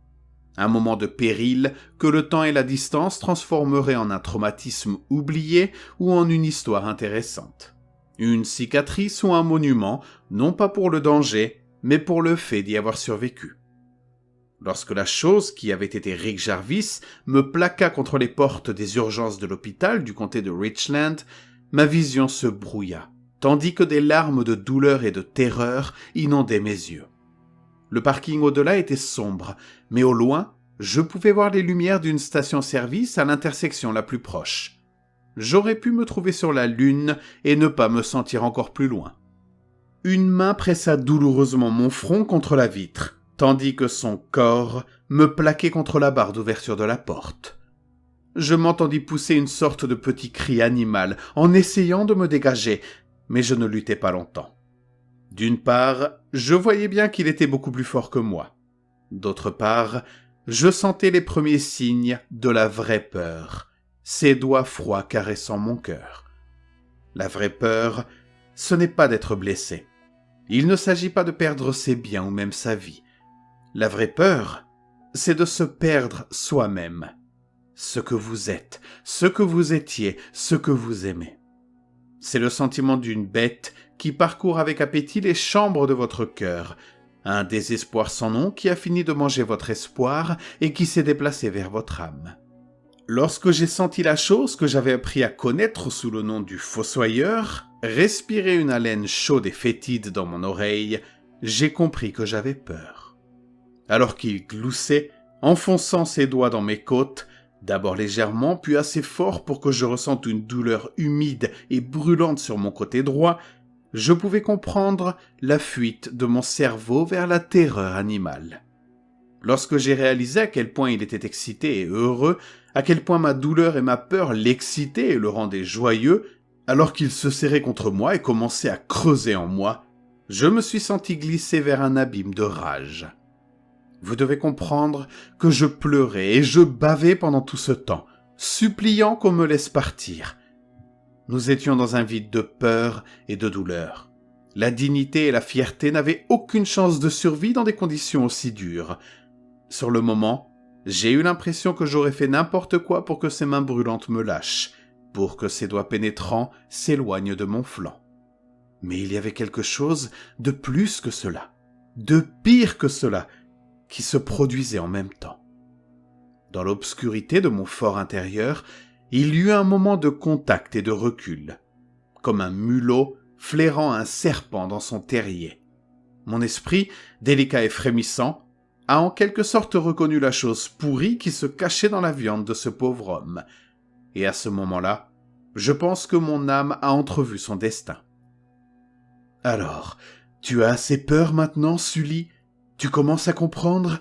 Speaker 2: Un moment de péril que le temps et la distance transformeraient en un traumatisme oublié ou en une histoire intéressante. Une cicatrice ou un monument, non pas pour le danger, mais pour le fait d'y avoir survécu. Lorsque la chose qui avait été Rick Jarvis me plaqua contre les portes des urgences de l'hôpital du comté de Richland, ma vision se brouilla, tandis que des larmes de douleur et de terreur inondaient mes yeux. Le parking au-delà était sombre, mais au loin, je pouvais voir les lumières d'une station-service à l'intersection la plus proche. J'aurais pu me trouver sur la Lune et ne pas me sentir encore plus loin. Une main pressa douloureusement mon front contre la vitre, tandis que son corps me plaquait contre la barre d'ouverture de la porte. Je m'entendis pousser une sorte de petit cri animal en essayant de me dégager, mais je ne luttai pas longtemps. D'une part, je voyais bien qu'il était beaucoup plus fort que moi. D'autre part, je sentais les premiers signes de la vraie peur, ses doigts froids caressant mon cœur. La vraie peur, ce n'est pas d'être blessé. Il ne s'agit pas de perdre ses biens ou même sa vie. La vraie peur, c'est de se perdre soi-même. Ce que vous êtes, ce que vous étiez, ce que vous aimez. C'est le sentiment d'une bête qui parcourt avec appétit les chambres de votre cœur, un désespoir sans nom qui a fini de manger votre espoir et qui s'est déplacé vers votre âme. Lorsque j'ai senti la chose que j'avais appris à connaître sous le nom du fossoyeur, respirer une haleine chaude et fétide dans mon oreille, j'ai compris que j'avais peur. Alors qu'il gloussait, enfonçant ses doigts dans mes côtes, d'abord légèrement, puis assez fort pour que je ressente une douleur humide et brûlante sur mon côté droit, je pouvais comprendre la fuite de mon cerveau vers la terreur animale. Lorsque j'ai réalisé à quel point il était excité et heureux, à quel point ma douleur et ma peur l'excitaient et le rendaient joyeux, alors qu'il se serrait contre moi et commençait à creuser en moi, je me suis senti glisser vers un abîme de rage. Vous devez comprendre que je pleurais et je bavais pendant tout ce temps, suppliant qu'on me laisse partir. Nous étions dans un vide de peur et de douleur. La dignité et la fierté n'avaient aucune chance de survie dans des conditions aussi dures. Sur le moment, j'ai eu l'impression que j'aurais fait n'importe quoi pour que ses mains brûlantes me lâchent, pour que ses doigts pénétrants s'éloignent de mon flanc. Mais il y avait quelque chose de plus que cela, de pire que cela, qui se produisait en même temps. Dans l'obscurité de mon fort intérieur, il y eut un moment de contact et de recul, comme un mulot flairant un serpent dans son terrier. Mon esprit, délicat et frémissant, a en quelque sorte reconnu la chose pourrie qui se cachait dans la viande de ce pauvre homme. Et à ce moment-là, je pense que mon âme a entrevu son destin. « Alors, tu as assez peur maintenant, Sully ? Tu commences à comprendre ?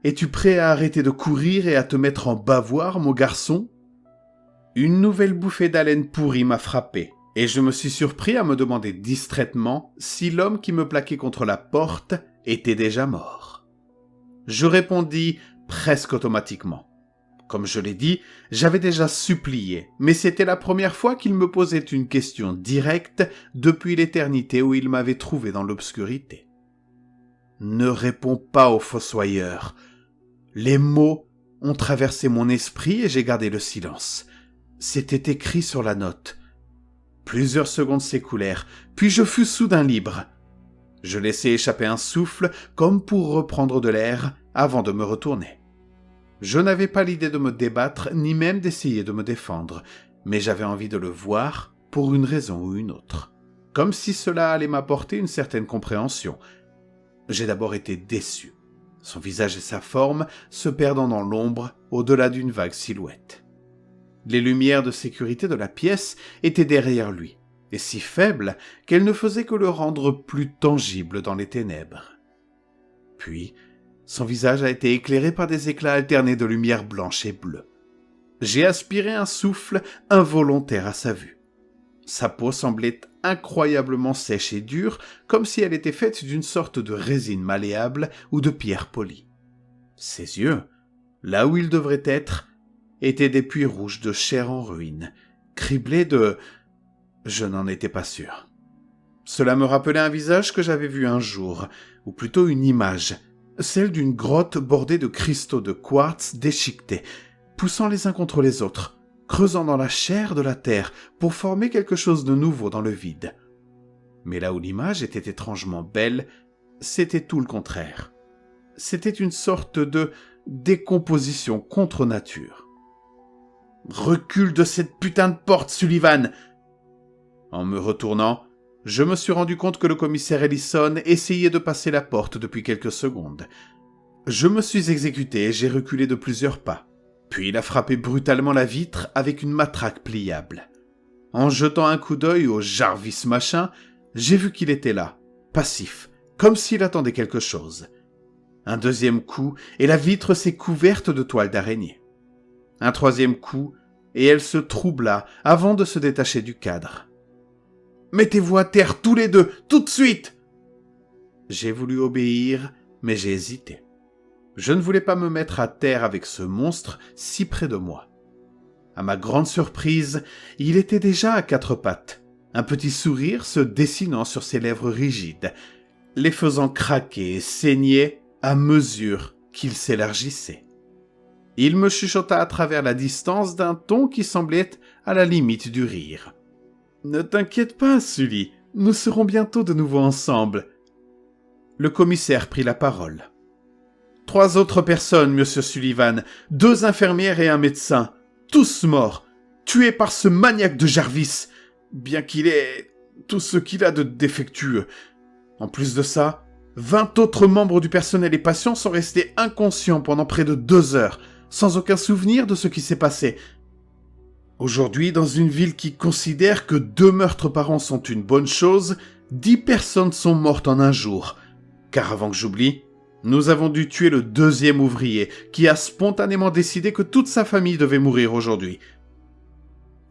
Speaker 2: Es-tu prêt à arrêter de courir et à te mettre en bavoir, mon garçon ?» Une nouvelle bouffée d'haleine pourrie m'a frappé, et je me suis surpris à me demander distraitement si l'homme qui me plaquait contre la porte était déjà mort. Je répondis presque automatiquement. Comme je l'ai dit, j'avais déjà supplié, mais c'était la première fois qu'il me posait une question directe depuis l'éternité où il m'avait trouvé dans l'obscurité. ne réponds pas au fossoyeur. Les mots ont traversé mon esprit et j'ai gardé le silence. C'était écrit sur la note. Plusieurs secondes s'écoulèrent, puis je fus soudain libre. Je laissai échapper un souffle comme pour reprendre de l'air avant de me retourner. Je n'avais pas l'idée de me débattre ni même d'essayer de me défendre, mais j'avais envie de le voir pour une raison ou une autre, comme si cela allait m'apporter une certaine compréhension. J'ai d'abord été déçu, son visage et sa forme se perdant dans l'ombre au-delà d'une vague silhouette. Les lumières de sécurité de la pièce étaient derrière lui, et si faibles qu'elles ne faisaient que le rendre plus tangible dans les ténèbres. Puis, son visage a été éclairé par des éclats alternés de lumière blanche et bleue. J'ai aspiré un souffle involontaire à sa vue. Sa peau semblait incroyablement sèche et dure, comme si elle était faite d'une sorte de résine malléable ou de pierre polie. Ses yeux, là où ils devraient être, étaient des puits rouges de chair en ruine, criblés de... Je n'en étais pas sûr. Cela me rappelait un visage que j'avais vu un jour, ou plutôt une image, celle d'une grotte bordée de cristaux de quartz déchiquetés, poussant les uns contre les autres, creusant dans la chair de la terre pour former quelque chose de nouveau dans le vide. Mais là où l'image était étrangement belle, c'était tout le contraire. C'était une sorte de décomposition contre nature. « Recule de cette putain de porte, Sullivan !» En me retournant, je me suis rendu compte que le commissaire Ellison essayait de passer la porte depuis quelques secondes. Je me suis exécuté et j'ai reculé de plusieurs pas. Puis il a frappé brutalement la vitre avec une matraque pliable. En jetant un coup d'œil au Jarvis machin, j'ai vu qu'il était là, passif, comme s'il attendait quelque chose. Un deuxième coup, et la vitre s'est couverte de toiles d'araignée. Un troisième coup, et elle se troubla avant de se détacher du cadre. « Mettez-vous à terre tous les deux, tout de suite !» J'ai voulu obéir, mais j'ai hésité. Je ne voulais pas me mettre à terre avec ce monstre si près de moi. À ma grande surprise, il était déjà à quatre pattes, un petit sourire se dessinant sur ses lèvres rigides, les faisant craquer et saigner à mesure qu'il s'élargissait. Il me chuchota à travers la distance d'un ton qui semblait à la limite du rire. « Ne t'inquiète pas, Sully, nous serons bientôt de nouveau ensemble. » Le commissaire prit la parole. « 3 autres personnes, monsieur Sullivan, 2 infirmières et un médecin, tous morts, tués par ce maniaque de Jarvis, bien qu'il ait tout ce qu'il a de défectueux. En plus de ça, 20 autres membres du personnel et patients sont restés inconscients pendant près de 2 heures, sans aucun souvenir de ce qui s'est passé. Aujourd'hui, dans une ville qui considère que 2 meurtres par an sont une bonne chose, 10 personnes sont mortes en un jour. Car avant que j'oublie, nous avons dû tuer le 2e ouvrier qui a spontanément décidé que toute sa famille devait mourir aujourd'hui. »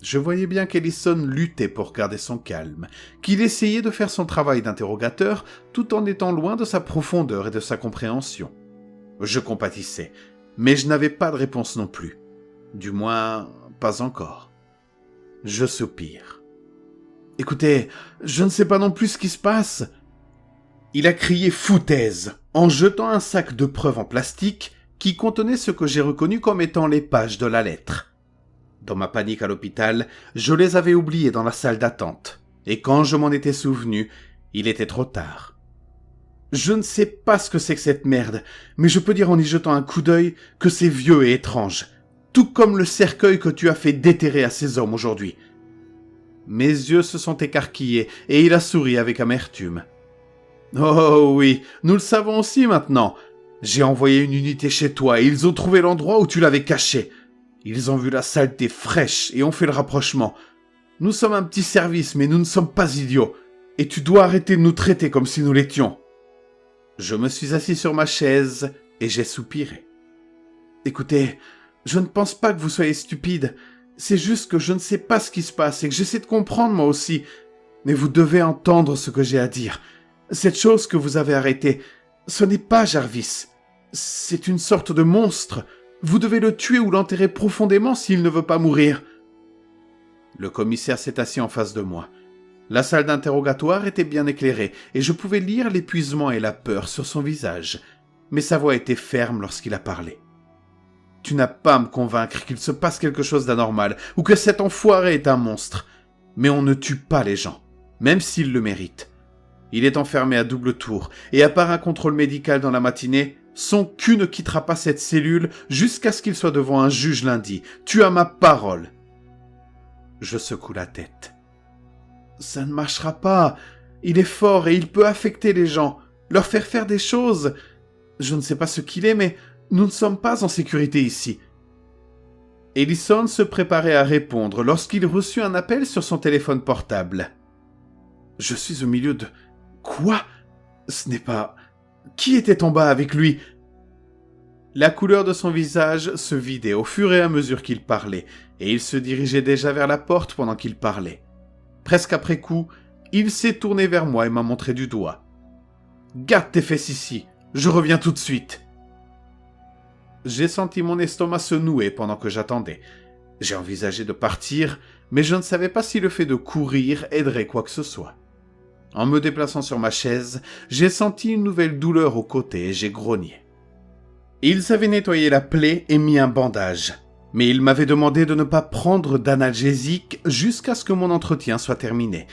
Speaker 2: Je voyais bien qu'Ellison luttait pour garder son calme, qu'il essayait de faire son travail d'interrogateur tout en étant loin de sa profondeur et de sa compréhension. Je compatissais, mais je n'avais pas de réponse non plus. Du moins, pas encore. Je soupire. « Écoutez, je ne sais pas non plus ce qui se passe. » Il a crié « foutaise » en jetant un sac de preuves en plastique qui contenait ce que j'ai reconnu comme étant les pages de la lettre. Dans ma panique à l'hôpital, je les avais oubliées dans la salle d'attente, et quand je m'en étais souvenu, il était trop tard. Je ne sais pas ce que c'est que cette merde, mais je peux dire en y jetant un coup d'œil que c'est vieux et étrange, tout comme le cercueil que tu as fait déterrer à ces hommes aujourd'hui. Mes yeux se sont écarquillés, et il a souri avec amertume. Oh oui, nous le savons aussi maintenant. J'ai envoyé une unité chez toi et ils ont trouvé l'endroit où tu l'avais caché. Ils ont vu la saleté fraîche et ont fait le rapprochement. Nous sommes un petit service, mais nous ne sommes pas idiots. Et tu dois arrêter de nous traiter comme si nous l'étions. Je me suis assis sur ma chaise et j'ai soupiré. Écoutez, je ne pense pas que vous soyez stupide. C'est juste que je ne sais pas ce qui se passe et que j'essaie de comprendre moi aussi. Mais vous devez entendre ce que j'ai à dire. Cette chose que vous avez arrêtée, ce n'est pas Jarvis. C'est une sorte de monstre. Vous devez le tuer ou l'enterrer profondément s'il ne veut pas mourir. Le commissaire s'est assis en face de moi. La salle d'interrogatoire était bien éclairée, et je pouvais lire l'épuisement et la peur sur son visage, mais sa voix était ferme lorsqu'il a parlé. « Tu n'as pas à me convaincre qu'il se passe quelque chose d'anormal, ou que cet enfoiré est un monstre. Mais on ne tue pas les gens, même s'ils le méritent. Il est enfermé à double tour, et à part un contrôle médical dans la matinée, son cul ne quittera pas cette cellule jusqu'à ce qu'il soit devant un juge lundi. Tu as ma parole. » Je secoue la tête. « Ça ne marchera pas. Il est fort et il peut affecter les gens, leur faire des choses. Je ne sais pas ce qu'il est, mais nous ne sommes pas en sécurité ici. » Ellison se préparait à répondre lorsqu'il reçut un appel sur son téléphone portable. « Je suis au milieu de... Quoi ? Ce n'est pas... Qui était en bas avec lui ?» La couleur de son visage se vidait au fur et à mesure qu'il parlait, et il se dirigeait déjà vers la porte pendant qu'il parlait. Presque après coup, il s'est tourné vers moi et m'a montré du doigt. « Garde tes fesses ici, je reviens tout de suite. » J'ai senti mon estomac se nouer pendant que j'attendais. J'ai envisagé de partir, mais je ne savais pas si le fait de courir aiderait quoi que ce soit. En me déplaçant sur ma chaise, j'ai senti une nouvelle douleur au côté et j'ai grogné. Ils avaient nettoyé la plaie et mis un bandage, mais ils m'avaient demandé de ne pas prendre d'analgésique jusqu'à ce que mon entretien soit terminé.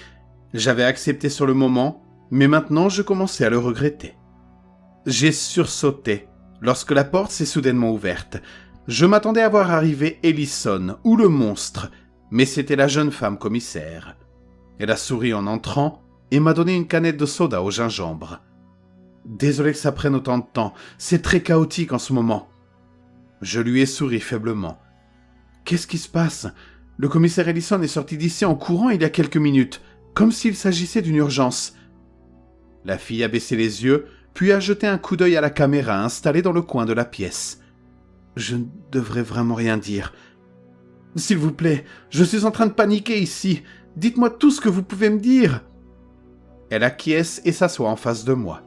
Speaker 2: J'avais accepté sur le moment, mais maintenant je commençais à le regretter. J'ai sursauté lorsque la porte s'est soudainement ouverte. Je m'attendais à voir arriver Ellison ou le monstre, mais c'était la jeune femme commissaire. Elle a souri en entrant et m'a donné une canette de soda au gingembre. Désolé que ça prenne autant de temps, c'est très chaotique en ce moment. Je lui ai souri faiblement. Qu'est-ce qui se passe ? Le commissaire Ellison est sorti d'ici en courant il y a quelques minutes, comme s'il s'agissait d'une urgence. La fille a baissé les yeux, puis a jeté un coup d'œil à la caméra installée dans le coin de la pièce. Je ne devrais vraiment rien dire. « S'il vous plaît, je suis en train de paniquer ici. Dites-moi tout ce que vous pouvez me dire. » Elle acquiesce et s'assoit en face de moi.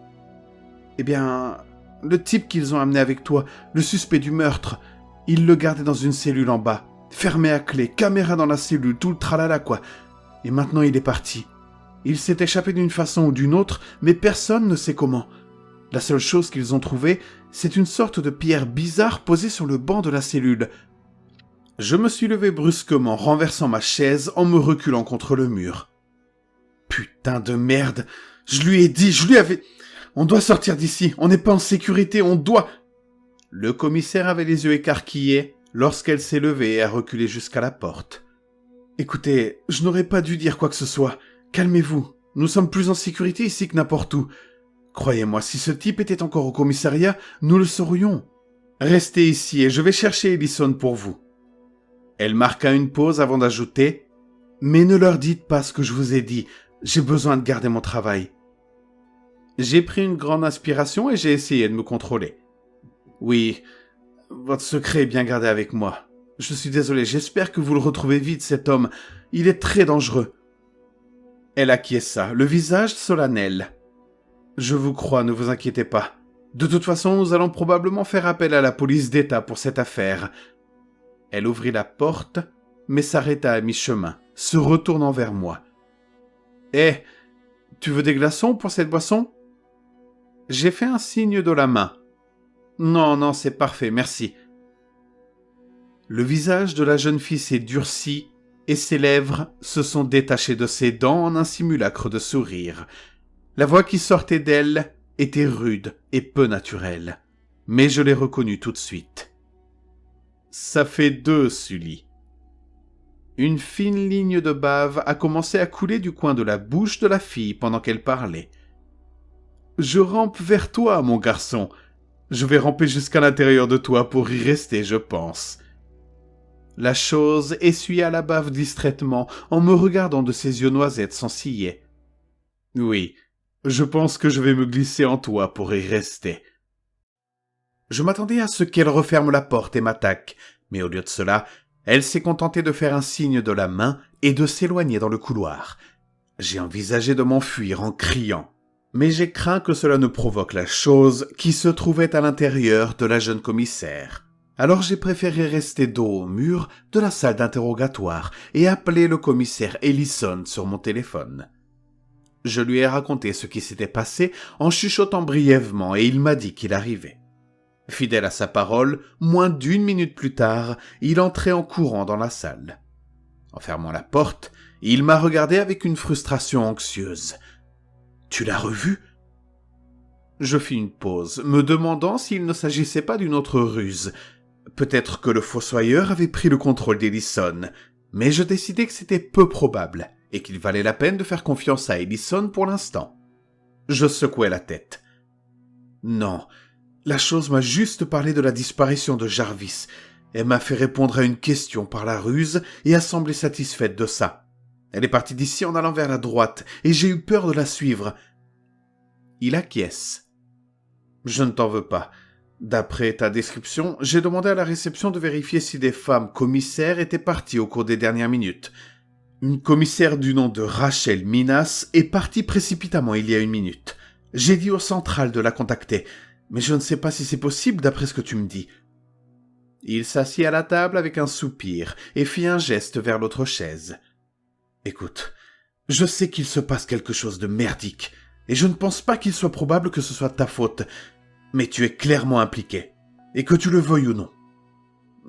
Speaker 2: « Eh bien, le type qu'ils ont amené avec toi, le suspect du meurtre, ils le gardaient dans une cellule en bas, fermé à clé, caméra dans la cellule, tout le tralala quoi. Et maintenant il est parti. Il s'est échappé d'une façon ou d'une autre, mais personne ne sait comment. La seule chose qu'ils ont trouvée, c'est une sorte de pierre bizarre posée sur le banc de la cellule. » Je me suis levé brusquement, renversant ma chaise en me reculant contre le mur. « Putain de merde ! Je lui ai dit, je lui avais... On doit sortir d'ici, on n'est pas en sécurité, on doit... » Le commissaire avait les yeux écarquillés lorsqu'elle s'est levée et a reculé jusqu'à la porte. « Écoutez, je n'aurais pas dû dire quoi que ce soit. Calmez-vous, nous sommes plus en sécurité ici que n'importe où. Croyez-moi, si ce type était encore au commissariat, nous le saurions. Restez ici et je vais chercher Ellison pour vous. » Elle marqua une pause avant d'ajouter « Mais ne leur dites pas ce que je vous ai dit, j'ai besoin de garder mon travail. » J'ai pris une grande inspiration et j'ai essayé de me contrôler. « Oui, votre secret est bien gardé avec moi. Je suis désolé, j'espère que vous le retrouvez vite, cet homme. Il est très dangereux. » Elle acquiesça, le visage solennel. « Je vous crois, ne vous inquiétez pas. De toute façon, nous allons probablement faire appel à la police d'État pour cette affaire. » Elle ouvrit la porte, mais s'arrêta à mi-chemin, se retournant vers moi. « Hé, tu veux des glaçons pour cette boisson ?» J'ai fait un signe de la main. « Non, c'est parfait, merci. » Le visage de la jeune fille s'est durci et ses lèvres se sont détachées de ses dents en un simulacre de sourire. La voix qui sortait d'elle était rude et peu naturelle, mais je l'ai reconnue tout de suite. « Ça fait 2, Sully. » Une fine ligne de bave a commencé à couler du coin de la bouche de la fille pendant qu'elle parlait. « Je rampe vers toi, mon garçon. Je vais ramper jusqu'à l'intérieur de toi pour y rester, je pense. » La chose essuya la bave distraitement en me regardant de ses yeux noisettes sans ciller. « Oui, je pense que je vais me glisser en toi pour y rester. » Je m'attendais à ce qu'elle referme la porte et m'attaque, mais au lieu de cela, elle s'est contentée de faire un signe de la main et de s'éloigner dans le couloir. J'ai envisagé de m'enfuir en criant, mais j'ai craint que cela ne provoque la chose qui se trouvait à l'intérieur de la jeune commissaire. Alors j'ai préféré rester dos au mur de la salle d'interrogatoire et appeler le commissaire Ellison sur mon téléphone. Je lui ai raconté ce qui s'était passé en chuchotant brièvement et il m'a dit qu'il arrivait. Fidèle à sa parole, moins d'1 minute plus tard, il entrait en courant dans la salle. En fermant la porte, il m'a regardé avec une frustration anxieuse. « Tu l'as revu ?» Je fis une pause, me demandant s'il ne s'agissait pas d'une autre ruse. Peut-être que le fossoyeur avait pris le contrôle d'Ellison, mais je décidai que c'était peu probable et qu'il valait la peine de faire confiance à Ellison pour l'instant. Je secouai la tête. Non, la chose m'a juste parlé de la disparition de Jarvis. Elle m'a fait répondre à une question par la ruse et a semblé satisfaite de ça. Elle est partie d'ici en allant vers la droite et j'ai eu peur de la suivre. Il acquiesce. Je ne t'en veux pas. D'après ta description, j'ai demandé à la réception de vérifier si des femmes commissaires étaient parties au cours des dernières minutes. Une commissaire du nom de Rachel Minas est partie précipitamment il y a 1 minute. J'ai dit au central de la contacter, mais je ne sais pas si c'est possible d'après ce que tu me dis. Il s'assit à la table avec un soupir et fit un geste vers l'autre chaise. Écoute, je sais qu'il se passe quelque chose de merdique, et je ne pense pas qu'il soit probable que ce soit ta faute, mais tu es clairement impliqué, et que tu le veuilles ou non.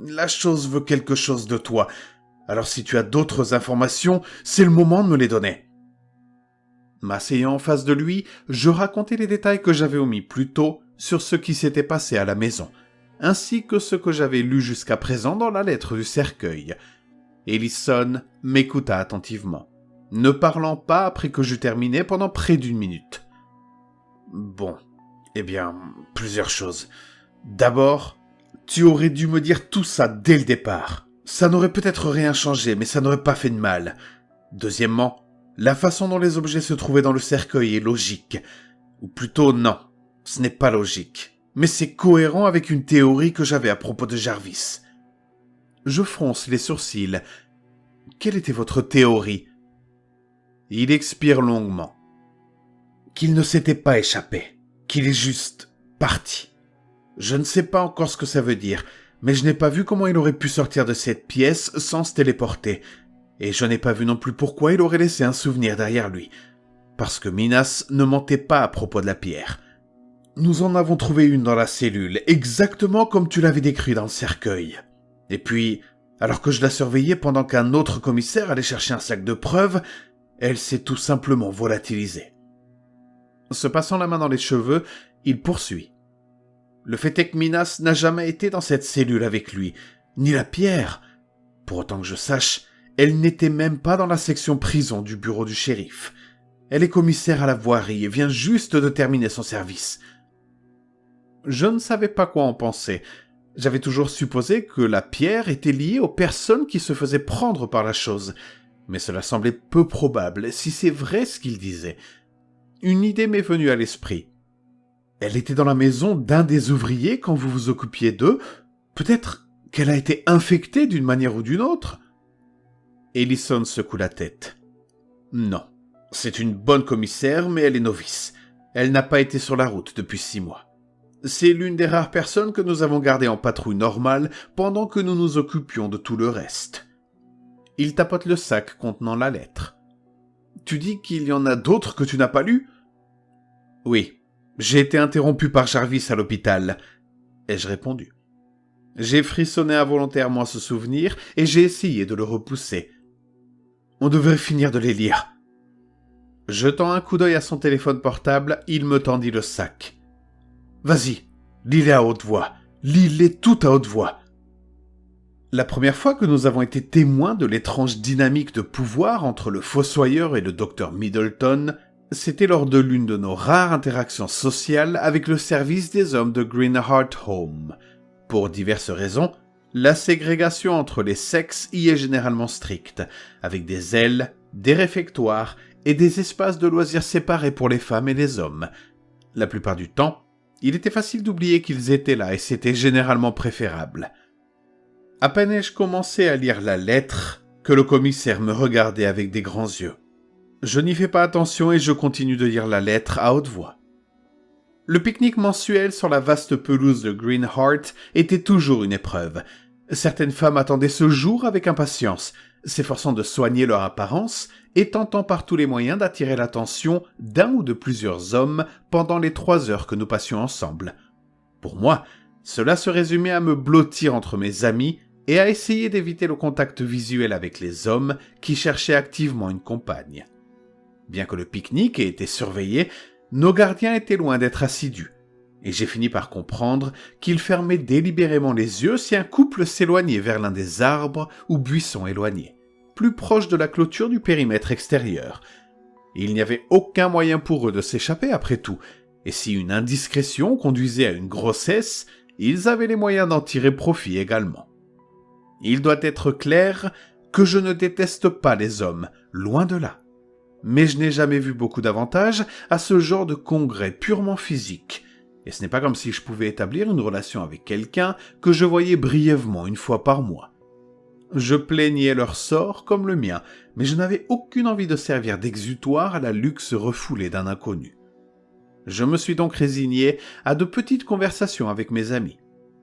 Speaker 2: La chose veut quelque chose de toi, alors si tu as d'autres informations, c'est le moment de me les donner. M'asseyant en face de lui, je racontai les détails que j'avais omis plus tôt sur ce qui s'était passé à la maison, ainsi que ce que j'avais lu jusqu'à présent dans la lettre du cercueil. Ellison m'écouta attentivement, ne parlant pas après que j'eus terminé pendant près d'1 minute. Bon, eh bien, plusieurs choses. D'abord, tu aurais dû me dire tout ça dès le départ. Ça n'aurait peut-être rien changé, mais ça n'aurait pas fait de mal. Deuxièmement, la façon dont les objets se trouvaient dans le cercueil est logique. Ou plutôt non, ce n'est pas logique. Mais c'est cohérent avec une théorie que j'avais à propos de Jarvis. Je fronce les sourcils. Quelle était votre théorie ? Il expire longuement. Qu'il ne s'était pas échappé. Qu'il est juste parti. Je ne sais pas encore ce que ça veut dire, mais je n'ai pas vu comment il aurait pu sortir de cette pièce sans se téléporter. Et je n'ai pas vu non plus pourquoi il aurait laissé un souvenir derrière lui. Parce que Minas ne mentait pas à propos de la pierre. Nous en avons trouvé une dans la cellule, exactement comme tu l'avais décrit dans le cercueil. Et puis, alors que je la surveillais pendant qu'un autre commissaire allait chercher un sac de preuves, elle s'est tout simplement volatilisée. Se passant la main dans les cheveux, il poursuit. Le fait est que Minas n'a jamais été dans cette cellule avec lui, ni la pierre. Pour autant que je sache, elle n'était même pas dans la section prison du bureau du shérif. Elle est commissaire à la voirie et vient juste de terminer son service. Je ne savais pas quoi en penser. J'avais toujours supposé que la pierre était liée aux personnes qui se faisaient prendre par la chose, mais cela semblait peu probable si c'est vrai ce qu'il disait. Une idée m'est venue à l'esprit. Elle était dans la maison d'un des ouvriers quand vous vous occupiez d'eux. Peut-être qu'elle a été infectée d'une manière ou d'une autre. Ellison secoue la tête. Non, c'est une bonne commissaire, mais elle est novice. Elle n'a pas été sur la route depuis 6 mois. C'est l'une des rares personnes que nous avons gardées en patrouille normale pendant que nous nous occupions de tout le reste. Il tapote le sac contenant la lettre. Tu dis qu'il y en a d'autres que tu n'as pas lues ? Oui, j'ai été interrompu par Jarvis à l'hôpital, ai-je répondu. J'ai frissonné involontairement à ce souvenir et j'ai essayé de le repousser. On devrait finir de les lire. Jetant un coup d'œil à son téléphone portable, il me tendit le sac. Vas-y, lis-les à haute voix. Lis-les toutes à haute voix. La première fois que nous avons été témoins de l'étrange dynamique de pouvoir entre le fossoyeur et le docteur Middleton, c'était lors de l'une de nos rares interactions sociales avec le service des hommes de Greenheart Home. Pour diverses raisons, la ségrégation entre les sexes y est généralement stricte, avec des ailes, des réfectoires et des espaces de loisirs séparés pour les femmes et les hommes. La plupart du temps, il était facile d'oublier qu'ils étaient là et c'était généralement préférable. À peine ai-je commencé à lire la lettre que le commissaire me regardait avec des grands yeux. Je n'y fais pas attention et je continue de lire la lettre à haute voix. Le pique-nique mensuel sur la vaste pelouse de Greenheart était toujours une épreuve. Certaines femmes attendaient ce jour avec impatience, s'efforçant de soigner leur apparence et tentant par tous les moyens d'attirer l'attention d'un ou de plusieurs hommes pendant les 3 heures que nous passions ensemble. Pour moi, cela se résumait à me blottir entre mes amis et à essayer d'éviter le contact visuel avec les hommes qui cherchaient activement une compagne. Bien que le pique-nique ait été surveillé, nos gardiens étaient loin d'être assidus, et j'ai fini par comprendre qu'ils fermaient délibérément les yeux si un couple s'éloignait vers l'un des arbres ou buissons éloignés, plus proche de la clôture du périmètre extérieur. Il n'y avait aucun moyen pour eux de s'échapper après tout, et si une indiscrétion conduisait à une grossesse, ils avaient les moyens d'en tirer profit également. Il doit être clair que je ne déteste pas les hommes, loin de là. Mais je n'ai jamais vu beaucoup d'avantages à ce genre de congrès purement physique, et ce n'est pas comme si je pouvais établir une relation avec quelqu'un que je voyais brièvement une fois par mois. Je plaignais leur sort comme le mien, mais je n'avais aucune envie de servir d'exutoire à la luxe refoulée d'un inconnu. Je me suis donc résigné à de petites conversations avec mes amis,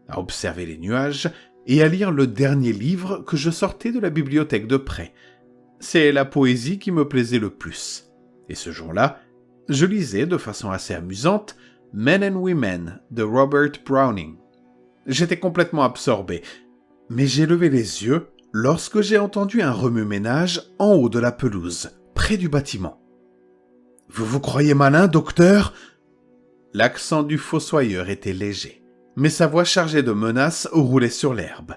Speaker 2: à observer les nuages et à lire le dernier livre que je sortais de la bibliothèque de près. C'est la poésie qui me plaisait le plus. Et ce jour-là, je lisais de façon assez amusante Men and Women de Robert Browning. J'étais complètement absorbé, mais j'ai levé les yeux lorsque j'ai entendu un remue-ménage en haut de la pelouse, près du bâtiment. « Vous vous croyez malin, docteur ?» L'accent du fossoyeur était léger, mais sa voix chargée de menaces roulait sur l'herbe.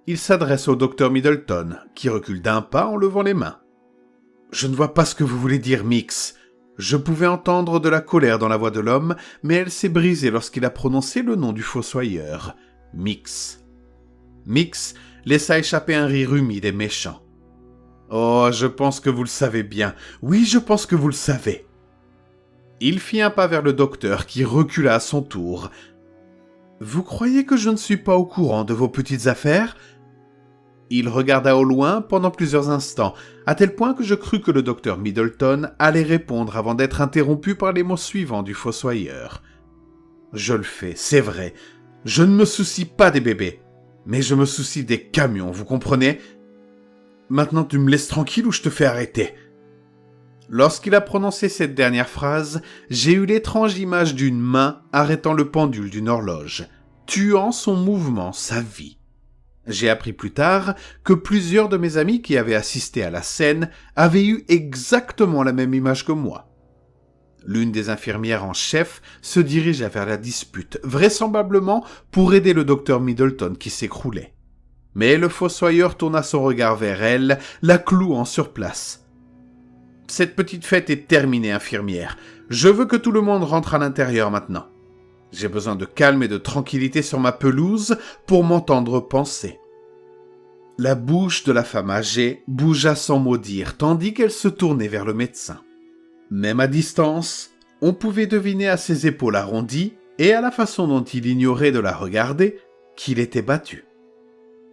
Speaker 2: Il s'adresse au docteur Middleton, qui recule d'un pas en levant les mains. « Je ne vois pas ce que vous voulez dire, Mix. » Je pouvais entendre de la colère dans la voix de l'homme, mais elle s'est brisée lorsqu'il a prononcé le nom du fossoyeur. Mix. Mix laissa échapper un rire humide et méchant. « Oh, je pense que vous le savez bien. Oui, je pense que vous le savez. » Il fit un pas vers le docteur qui recula à son tour. « Vous croyez que je ne suis pas au courant de vos petites affaires ?» Il regarda au loin pendant plusieurs instants, à tel point que je crus que le docteur Middleton allait répondre avant d'être interrompu par les mots suivants du fossoyeur. « Je le fais, c'est vrai. Je ne me soucie pas des bébés, mais je me soucie des camions, vous comprenez ? Maintenant tu me laisses tranquille ou je te fais arrêter. » Lorsqu'il a prononcé cette dernière phrase, j'ai eu l'étrange image d'une main arrêtant le pendule d'une horloge, tuant son mouvement, sa vie. J'ai appris plus tard que plusieurs de mes amis qui avaient assisté à la scène avaient eu exactement la même image que moi. L'une des infirmières en chef se dirigea vers la dispute, vraisemblablement pour aider le docteur Middleton qui s'écroulait. Mais le fossoyeur tourna son regard vers elle, la clouant sur place. « Cette petite fête est terminée, infirmière. Je veux que tout le monde rentre à l'intérieur maintenant. J'ai besoin de calme et de tranquillité sur ma pelouse pour m'entendre penser. » La bouche de la femme âgée bougea sans mot dire, tandis qu'elle se tournait vers le médecin. Même à distance, on pouvait deviner à ses épaules arrondies et à la façon dont il ignorait de la regarder qu'il était battu.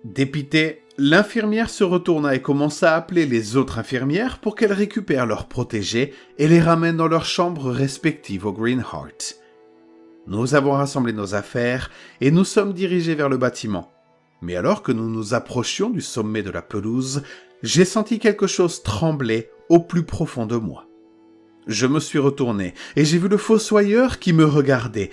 Speaker 2: Dépitée, l'infirmière se retourna et commença à appeler les autres infirmières pour qu'elles récupèrent leurs protégés et les ramènent dans leurs chambres respectives au Green Heart. Nous avons rassemblé nos affaires et nous sommes dirigés vers le bâtiment. Mais alors que nous nous approchions du sommet de la pelouse, j'ai senti quelque chose trembler au plus profond de moi. Je me suis retourné et j'ai vu le fossoyeur qui me regardait,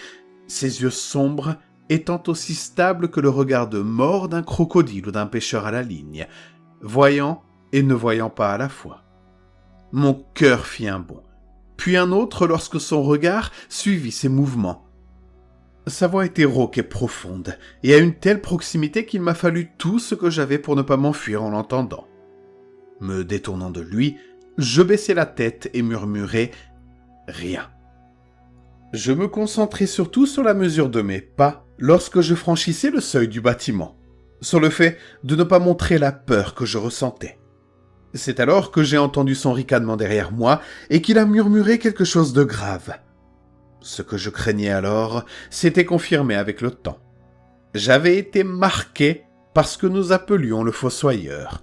Speaker 2: ses yeux sombres étant aussi stables que le regard de mort d'un crocodile ou d'un pêcheur à la ligne, voyant et ne voyant pas à la fois. Mon cœur fit un bond, puis un autre lorsque son regard suivit ses mouvements. Sa voix était rauque et profonde, et à une telle proximité qu'il m'a fallu tout ce que j'avais pour ne pas m'enfuir en l'entendant. Me détournant de lui, je baissai la tête et murmurai « Rien ». Je me concentrai surtout sur la mesure de mes pas lorsque je franchissais le seuil du bâtiment, sur le fait de ne pas montrer la peur que je ressentais. C'est alors que j'ai entendu son ricanement derrière moi et qu'il a murmuré quelque chose de grave. Ce que je craignais alors s'était confirmé avec le temps. J'avais été marqué par ce que nous appelions le fossoyeur.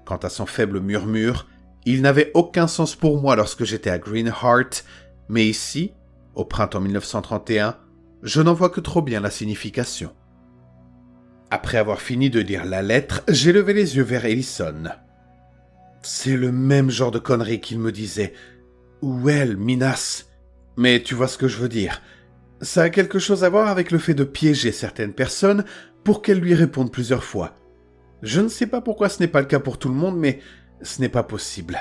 Speaker 2: Quant à son faible murmure, il n'avait aucun sens pour moi lorsque j'étais à Green Heart, mais ici, au printemps 1931, je n'en vois que trop bien la signification. Après avoir fini de lire la lettre, j'ai levé les yeux vers Ellison. C'est le même genre de conneries qu'il me disait. Ou elle, Minas. Mais tu vois ce que je veux dire. Ça a quelque chose à voir avec le fait de piéger certaines personnes pour qu'elles lui répondent plusieurs fois. Je ne sais pas pourquoi ce n'est pas le cas pour tout le monde, mais ce n'est pas possible.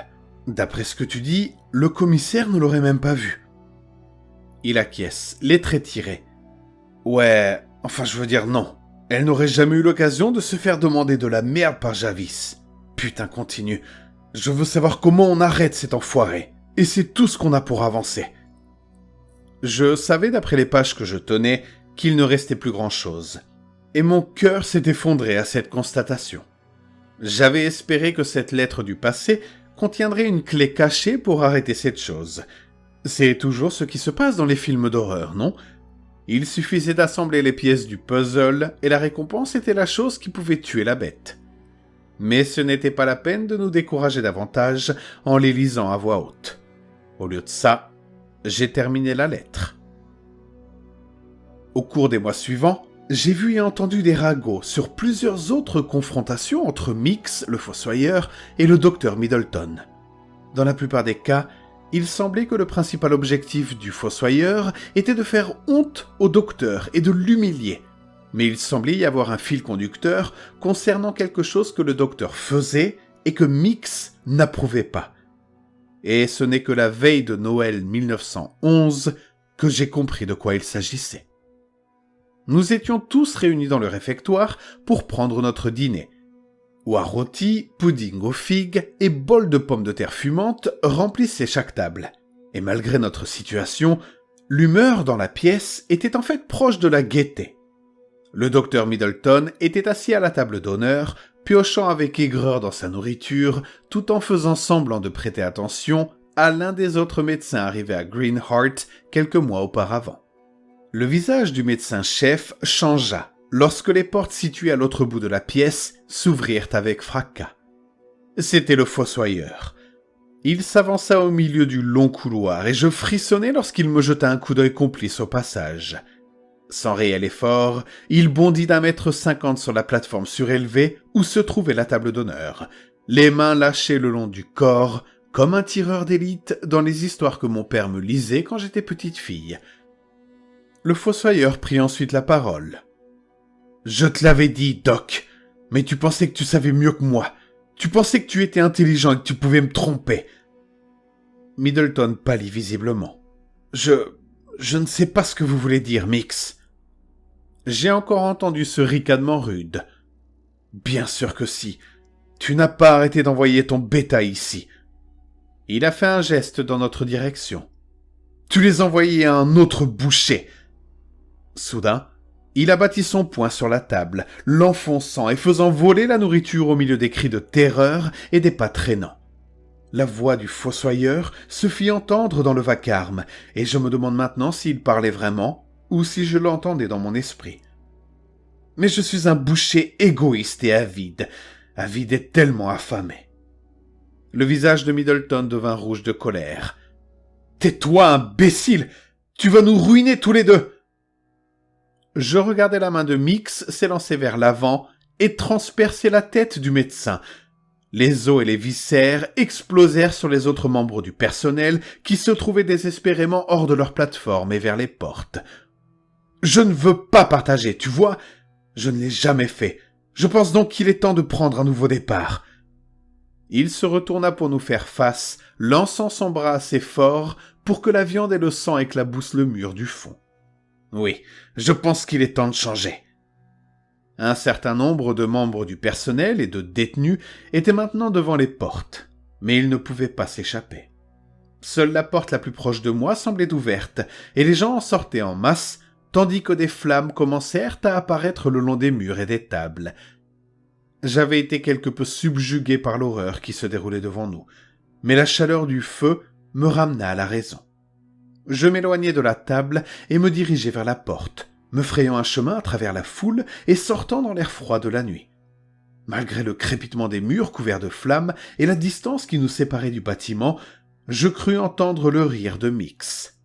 Speaker 2: D'après ce que tu dis, le commissaire ne l'aurait même pas vu. Il acquiesce, les traits tirés. Ouais, enfin je veux dire non. Elle n'aurait jamais eu l'occasion de se faire demander de la merde par Javis. Putain, continue. Je veux savoir comment on arrête cet enfoiré. Et c'est tout ce qu'on a pour avancer. Je savais d'après les pages que je tenais qu'il ne restait plus grand-chose. Et mon cœur s'est effondré à cette constatation. J'avais espéré que cette lettre du passé contiendrait une clé cachée pour arrêter cette chose. C'est toujours ce qui se passe dans les films d'horreur, non ? Il suffisait d'assembler les pièces du puzzle et la récompense était la chose qui pouvait tuer la bête. Mais ce n'était pas la peine de nous décourager davantage en les lisant à voix haute. Au lieu de ça, j'ai terminé la lettre. Au cours des mois suivants, j'ai vu et entendu des ragots sur plusieurs autres confrontations entre Mix, le fossoyeur, et le docteur Middleton. Dans la plupart des cas, il semblait que le principal objectif du fossoyeur était de faire honte au docteur et de l'humilier. Mais il semblait y avoir un fil conducteur concernant quelque chose que le docteur faisait et que Mix n'approuvait pas. Et ce n'est que la veille de Noël 1911 que j'ai compris de quoi il s'agissait. Nous étions tous réunis dans le réfectoire pour prendre notre dîner. Oie rôti, pudding aux figues et bol de pommes de terre fumantes remplissaient chaque table. Et malgré notre situation, l'humeur dans la pièce était en fait proche de la gaieté. Le docteur Middleton était assis à la table d'honneur, piochant avec aigreur dans sa nourriture, tout en faisant semblant de prêter attention à l'un des autres médecins arrivés à Greenheart quelques mois auparavant. Le visage du médecin-chef changea lorsque les portes situées à l'autre bout de la pièce s'ouvrirent avec fracas. C'était le fossoyeur. Il s'avança au milieu du long couloir et je frissonnai lorsqu'il me jeta un coup d'œil complice au passage. Sans réel effort, il bondit d'1,50 m sur la plateforme surélevée où se trouvait la table d'honneur, les mains lâchées le long du corps, comme un tireur d'élite dans les histoires que mon père me lisait quand j'étais petite fille. Le fossoyeur prit ensuite la parole. « Je te l'avais dit, Doc, mais tu pensais que tu savais mieux que moi. Tu pensais que tu étais intelligent et que tu pouvais me tromper. » Middleton pâlit visiblement. « Je ne sais pas ce que vous voulez dire, Mix. » J'ai encore entendu ce ricanement rude. « Bien sûr que si. Tu n'as pas arrêté d'envoyer ton bétail ici. » Il a fait un geste dans notre direction. « Tu les envoyais à un autre boucher. » Soudain, il abattit son poing sur la table, l'enfonçant et faisant voler la nourriture au milieu des cris de terreur et des pas traînants. La voix du fossoyeur se fit entendre dans le vacarme, et je me demande maintenant s'il parlait vraiment ou si je l'entendais dans mon esprit. Mais je suis un boucher égoïste et avide et tellement affamé. Le visage de Middleton devint rouge de colère. « Tais-toi, imbécile! Tu vas nous ruiner tous les deux !» Je regardais la main de Mix s'élancer vers l'avant et transpercer la tête du médecin. Les os et les viscères explosèrent sur les autres membres du personnel qui se trouvaient désespérément hors de leur plateforme et vers les portes. « Je ne veux pas partager, tu vois ? Je ne l'ai jamais fait. Je pense donc qu'il est temps de prendre un nouveau départ. » Il se retourna pour nous faire face, lançant son bras assez fort pour que la viande et le sang éclaboussent le mur du fond. Oui, je pense qu'il est temps de changer. Un certain nombre de membres du personnel et de détenus étaient maintenant devant les portes, mais ils ne pouvaient pas s'échapper. Seule la porte la plus proche de moi semblait ouverte, et les gens en sortaient en masse, tandis que des flammes commencèrent à apparaître le long des murs et des tables. J'avais été quelque peu subjugué par l'horreur qui se déroulait devant nous, mais la chaleur du feu me ramena à la raison. Je m'éloignai de la table et me dirigeai vers la porte, me frayant un chemin à travers la foule et sortant dans l'air froid de la nuit. Malgré le crépitement des murs couverts de flammes et la distance qui nous séparait du bâtiment, je crus entendre le rire de Mix.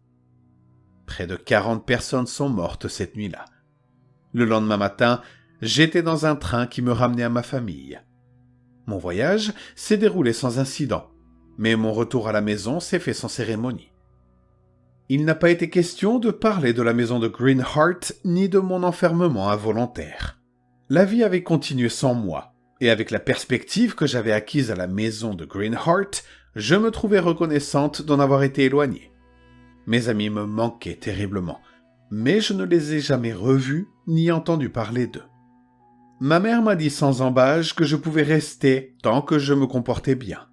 Speaker 2: Près de 40 personnes sont mortes cette nuit-là. Le lendemain matin, j'étais dans un train qui me ramenait à ma famille. Mon voyage s'est déroulé sans incident, mais mon retour à la maison s'est fait sans cérémonie. Il n'a pas été question de parler de la maison de Greenheart ni de mon enfermement involontaire. La vie avait continué sans moi, et avec la perspective que j'avais acquise à la maison de Greenheart, je me trouvais reconnaissante d'en avoir été éloignée. Mes amis me manquaient terriblement, mais je ne les ai jamais revus ni entendu parler d'eux. Ma mère m'a dit sans embâche que je pouvais rester tant que je me comportais bien,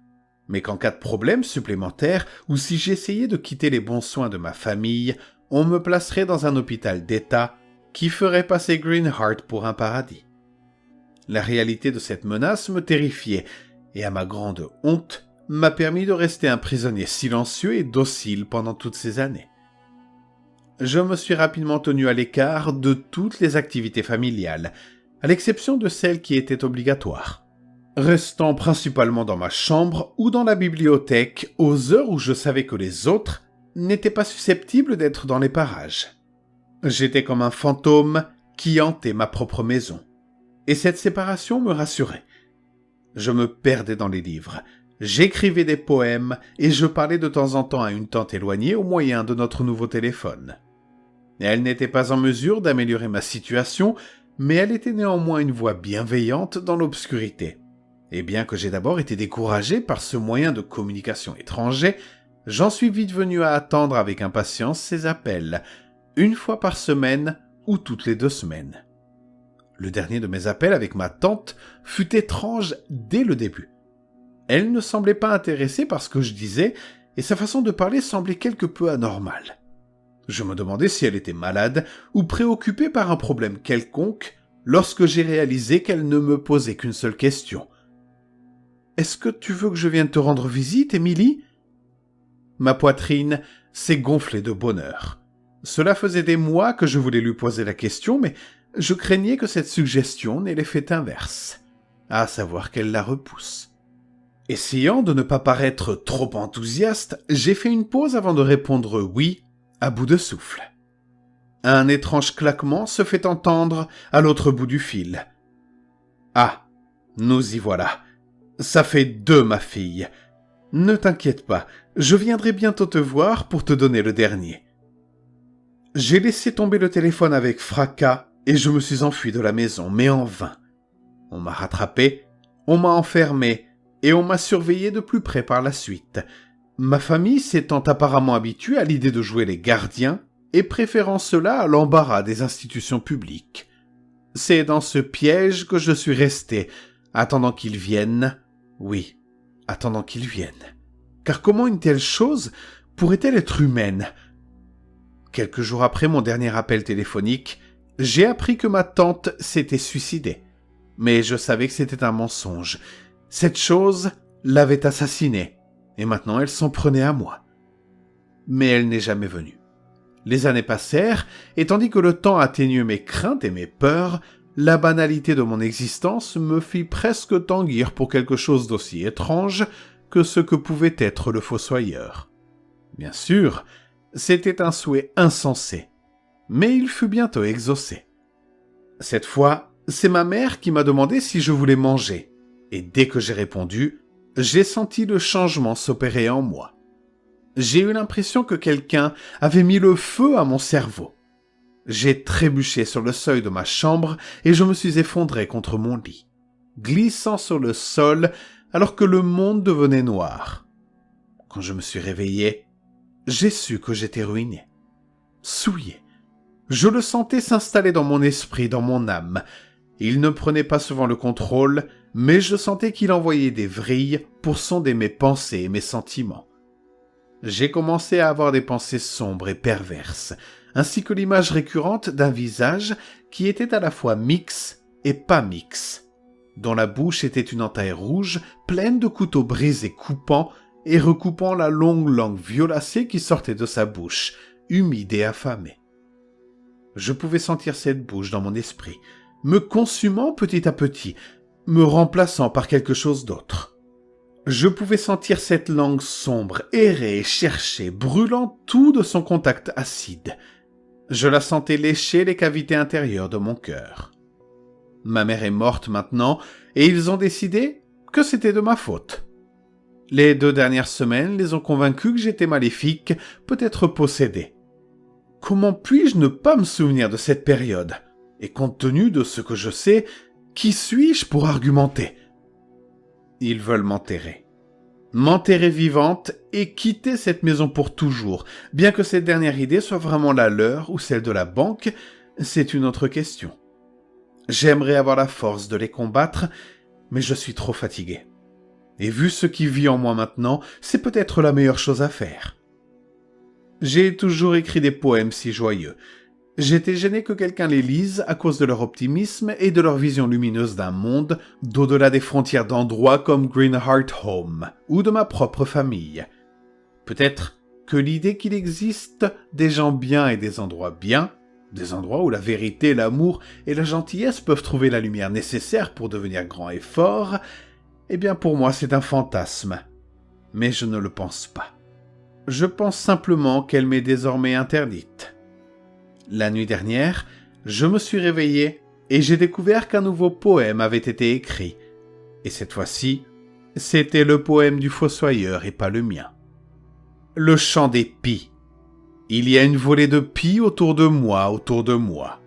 Speaker 2: mais qu'en cas de problème supplémentaire ou si j'essayais de quitter les bons soins de ma famille, on me placerait dans un hôpital d'État qui ferait passer Greenheart pour un paradis. La réalité de cette menace me terrifiait et à ma grande honte, m'a permis de rester un prisonnier silencieux et docile pendant toutes ces années. Je me suis rapidement tenu à l'écart de toutes les activités familiales, à l'exception de celles qui étaient obligatoires, restant principalement dans ma chambre ou dans la bibliothèque aux heures où je savais que les autres n'étaient pas susceptibles d'être dans les parages. J'étais comme un fantôme qui hantait ma propre maison, et cette séparation me rassurait. Je me perdais dans les livres, j'écrivais des poèmes et je parlais de temps en temps à une tante éloignée au moyen de notre nouveau téléphone. Elle n'était pas en mesure d'améliorer ma situation, mais elle était néanmoins une voix bienveillante dans l'obscurité. Et bien que j'ai d'abord été découragé par ce moyen de communication étranger, j'en suis vite venu à attendre avec impatience ses appels, une fois par semaine ou toutes les 2 semaines. Le dernier de mes appels avec ma tante fut étrange dès le début. Elle ne semblait pas intéressée par ce que je disais, et sa façon de parler semblait quelque peu anormale. Je me demandais si elle était malade ou préoccupée par un problème quelconque lorsque j'ai réalisé qu'elle ne me posait qu'une seule question. « Est-ce que tu veux que je vienne te rendre visite, Émilie ?» Ma poitrine s'est gonflée de bonheur. Cela faisait des mois que je voulais lui poser la question, mais je craignais que cette suggestion n'ait l'effet inverse, à savoir qu'elle la repousse. Essayant de ne pas paraître trop enthousiaste, j'ai fait une pause avant de répondre « oui » à bout de souffle. Un étrange claquement se fait entendre à l'autre bout du fil. « Ah, nous y voilà. Ça fait 2, ma fille. Ne t'inquiète pas, je viendrai bientôt te voir pour te donner le dernier. » J'ai laissé tomber le téléphone avec fracas et je me suis enfui de la maison, mais en vain. On m'a rattrapé, on m'a enfermé et on m'a surveillé de plus près par la suite. Ma famille s'étant apparemment habituée à l'idée de jouer les gardiens et préférant cela à l'embarras des institutions publiques. C'est dans ce piège que je suis resté, attendant qu'ils viennent. Oui, attendant qu'ils viennent. Car comment une telle chose pourrait-elle être humaine ? Quelques jours après mon dernier appel téléphonique, j'ai appris que ma tante s'était suicidée. Mais je savais que c'était un mensonge. Cette chose l'avait assassinée, et maintenant elle s'en prenait à moi. Mais elle n'est jamais venue. Les années passèrent, et tandis que le temps atténuait mes craintes et mes peurs, la banalité de mon existence me fit presque tanguir pour quelque chose d'aussi étrange que ce que pouvait être le fossoyeur. Bien sûr, c'était un souhait insensé, mais il fut bientôt exaucé. Cette fois, c'est ma mère qui m'a demandé si je voulais manger, et dès que j'ai répondu, j'ai senti le changement s'opérer en moi. J'ai eu l'impression que quelqu'un avait mis le feu à mon cerveau. J'ai trébuché sur le seuil de ma chambre et je me suis effondré contre mon lit, glissant sur le sol alors que le monde devenait noir. Quand je me suis réveillé, j'ai su que j'étais ruiné, souillé. Je le sentais s'installer dans mon esprit, dans mon âme. Il ne prenait pas souvent le contrôle, mais je sentais qu'il envoyait des vrilles pour sonder mes pensées et mes sentiments. J'ai commencé à avoir des pensées sombres et perverses, ainsi que l'image récurrente d'un visage qui était à la fois mix et pas mix, dont la bouche était une entaille rouge pleine de couteaux brisés coupant et recoupant la longue langue violacée qui sortait de sa bouche, humide et affamée. Je pouvais sentir cette bouche dans mon esprit, me consumant petit à petit, me remplaçant par quelque chose d'autre. Je pouvais sentir cette langue sombre, errer et chercher, brûlant tout de son contact acide. Je la sentais lécher les cavités intérieures de mon cœur. Ma mère est morte maintenant, et ils ont décidé que c'était de ma faute. Les 2 dernières semaines les ont convaincus que j'étais maléfique, peut-être possédé. Comment puis-je ne pas me souvenir de cette période? Et compte tenu de ce que je sais, qui suis-je pour argumenter? Ils veulent m'enterrer. M'enterrer vivante et quitter cette maison pour toujours, bien que cette dernière idée soit vraiment la leur ou celle de la banque, c'est une autre question. J'aimerais avoir la force de les combattre, mais je suis trop fatigué. Et vu ce qui vit en moi maintenant, c'est peut-être la meilleure chose à faire. J'ai toujours écrit des poèmes si joyeux. J'étais gêné que quelqu'un les lise à cause de leur optimisme et de leur vision lumineuse d'un monde d'au-delà des frontières d'endroits comme Greenheart Home ou de ma propre famille. Peut-être que l'idée qu'il existe des gens bien et des endroits bien, des endroits où la vérité, l'amour et la gentillesse peuvent trouver la lumière nécessaire pour devenir grands et forts, eh bien pour moi c'est un fantasme. Mais je ne le pense pas. Je pense simplement qu'elle m'est désormais interdite. La nuit dernière, je me suis réveillé et j'ai découvert qu'un nouveau poème avait été écrit. Et cette fois-ci, c'était le poème du fossoyeur et pas le mien. Le chant des pies. Il y a une volée de pies autour de moi, autour de moi.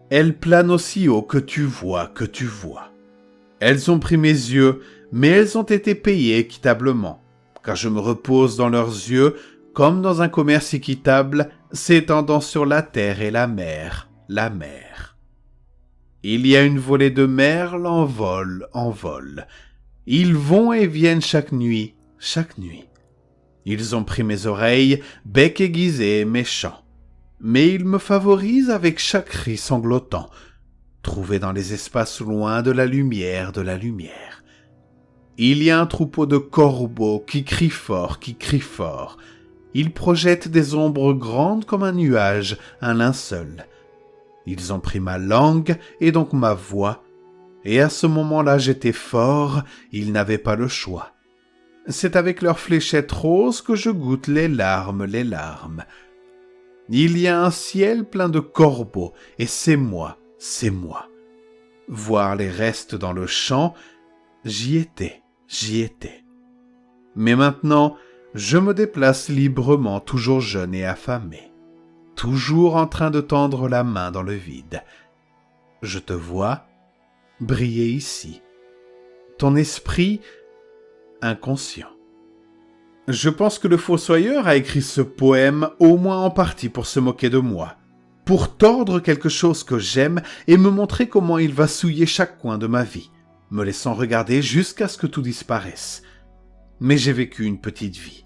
Speaker 2: Elles planent aussi haut que tu vois, que tu vois. Elles ont pris mes yeux, mais elles ont été payées équitablement, car je me repose dans leurs yeux comme dans un commerce équitable s'étendant sur la terre et la mer, la mer. Il y a une volée de merles en vol, en vol. Ils vont et viennent chaque nuit, chaque nuit. Ils ont pris mes oreilles, bec aiguisé et méchant. Mais ils me favorisent avec chaque cri sanglotant, trouvé dans les espaces loin de la lumière, de la lumière. Il y a un troupeau de corbeaux qui crient fort, qui crient fort. Ils projettent des ombres grandes comme un nuage, un linceul. Ils ont pris ma langue et donc ma voix, et à ce moment-là j'étais fort, ils n'avaient pas le choix. C'est avec leurs fléchettes roses que je goûte les larmes, les larmes. Il y a un ciel plein de corbeaux, et c'est moi, c'est moi. Voir les restes dans le champ, j'y étais, j'y étais. Mais maintenant, je me déplace librement, toujours jeune et affamé, toujours en train de tendre la main dans le vide. Je te vois briller ici. Ton esprit inconscient. Je pense que le fossoyeur a écrit ce poème au moins en partie pour se moquer de moi, pour tordre quelque chose que j'aime et me montrer comment il va souiller chaque coin de ma vie, me laissant regarder jusqu'à ce que tout disparaisse. Mais j'ai vécu une petite vie.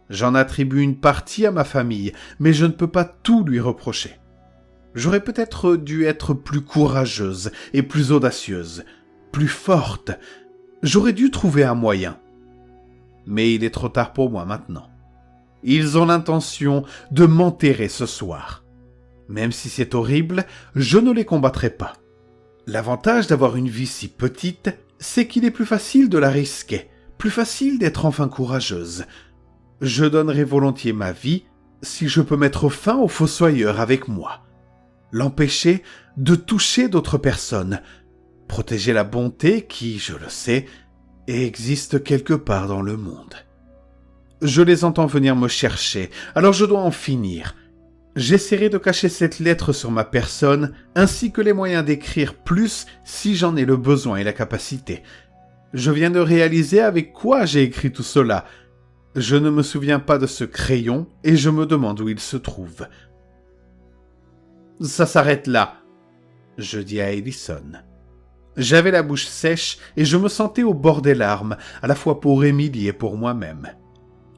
Speaker 2: J'en attribue une partie à ma famille, mais je ne peux pas tout lui reprocher. J'aurais peut-être dû être plus courageuse et plus audacieuse, plus forte. J'aurais dû trouver un moyen. Mais il est trop tard pour moi maintenant. Ils ont l'intention de m'enterrer ce soir. Même si c'est horrible, je ne les combattrai pas. L'avantage d'avoir une vie si petite, c'est qu'il est plus facile de la risquer, plus facile d'être enfin courageuse. Je donnerai volontiers ma vie si je peux mettre fin au fossoyeur avec moi. L'empêcher de toucher d'autres personnes. Protéger la bonté qui, je le sais, existe quelque part dans le monde. Je les entends venir me chercher, alors je dois en finir. J'essaierai de cacher cette lettre sur ma personne, ainsi que les moyens d'écrire plus si j'en ai le besoin et la capacité. Je viens de réaliser avec quoi j'ai écrit tout cela. Je ne me souviens pas de ce crayon et je me demande où il se trouve. Ça s'arrête là, je dis à Ellison. J'avais la bouche sèche et je me sentais au bord des larmes, à la fois pour Émilie et pour moi-même.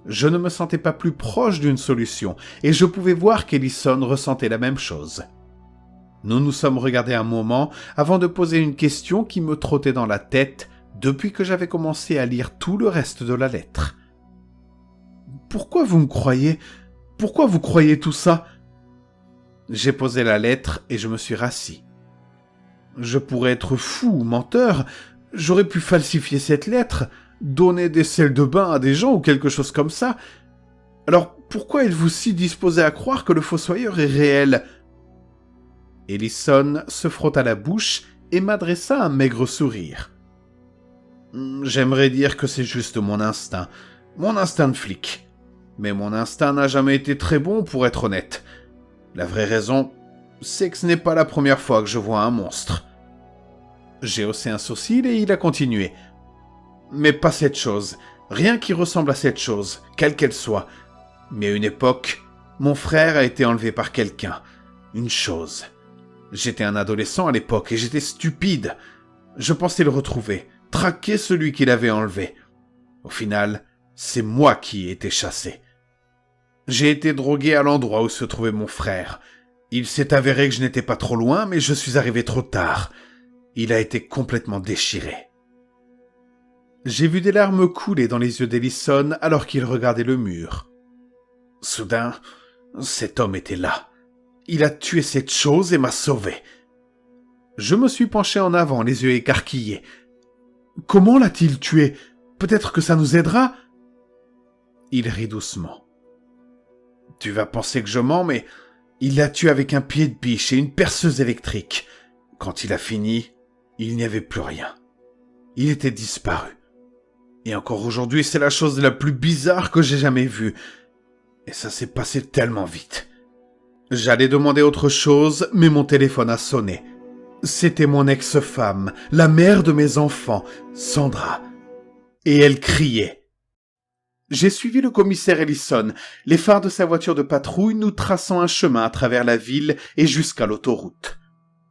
Speaker 2: Je ne me sentais pas plus proche d'une solution et je pouvais voir qu'Ellison ressentait la même chose. Nous nous sommes regardés un moment avant de poser une question qui me trottait dans la tête depuis que j'avais commencé à lire tout le reste de la lettre. « Pourquoi vous me croyez ? Pourquoi vous croyez tout ça ?» J'ai posé la lettre et je me suis rassis. Je pourrais être fou ou menteur, j'aurais pu falsifier cette lettre, donner des sels de bain à des gens ou quelque chose comme ça. Alors pourquoi êtes-vous si disposé à croire que le fossoyeur est réel ? Ellison se frotta la bouche et m'adressa un maigre sourire. J'aimerais dire que c'est juste mon instinct de flic. Mais mon instinct n'a jamais été très bon pour être honnête. La vraie raison, c'est que ce n'est pas la première fois que je vois un monstre. J'ai haussé un sourcil et il a continué. Mais pas cette chose, rien qui ressemble à cette chose, quelle qu'elle soit. Mais à une époque, mon frère a été enlevé par quelqu'un. Une chose. J'étais un adolescent à l'époque et j'étais stupide. Je pensais le retrouver, traquer celui qui l'avait enlevé. Au final, c'est moi qui ai été chassé. J'ai été drogué à l'endroit où se trouvait mon frère. Il s'est avéré que je n'étais pas trop loin, mais je suis arrivé trop tard. Il a été complètement déchiré. J'ai vu des larmes couler dans les yeux d'Ellison alors qu'il regardait le mur. Soudain, cet homme était là. Il a tué cette chose et m'a sauvé. Je me suis penché en avant, les yeux écarquillés. Comment l'a-t-il tué? Peut-être que ça nous aidera? Il rit doucement. Tu vas penser que je mens, mais il l'a tué avec un pied de biche et une perceuse électrique. Quand il a fini, il n'y avait plus rien. Il était disparu. Et encore aujourd'hui, c'est la chose la plus bizarre que j'ai jamais vue. Et ça s'est passé tellement vite. J'allais demander autre chose, mais mon téléphone a sonné. C'était mon ex-femme, la mère de mes enfants, Sandra. Et elle criait. J'ai suivi le commissaire Ellison, les phares de sa voiture de patrouille nous traçant un chemin à travers la ville et jusqu'à l'autoroute.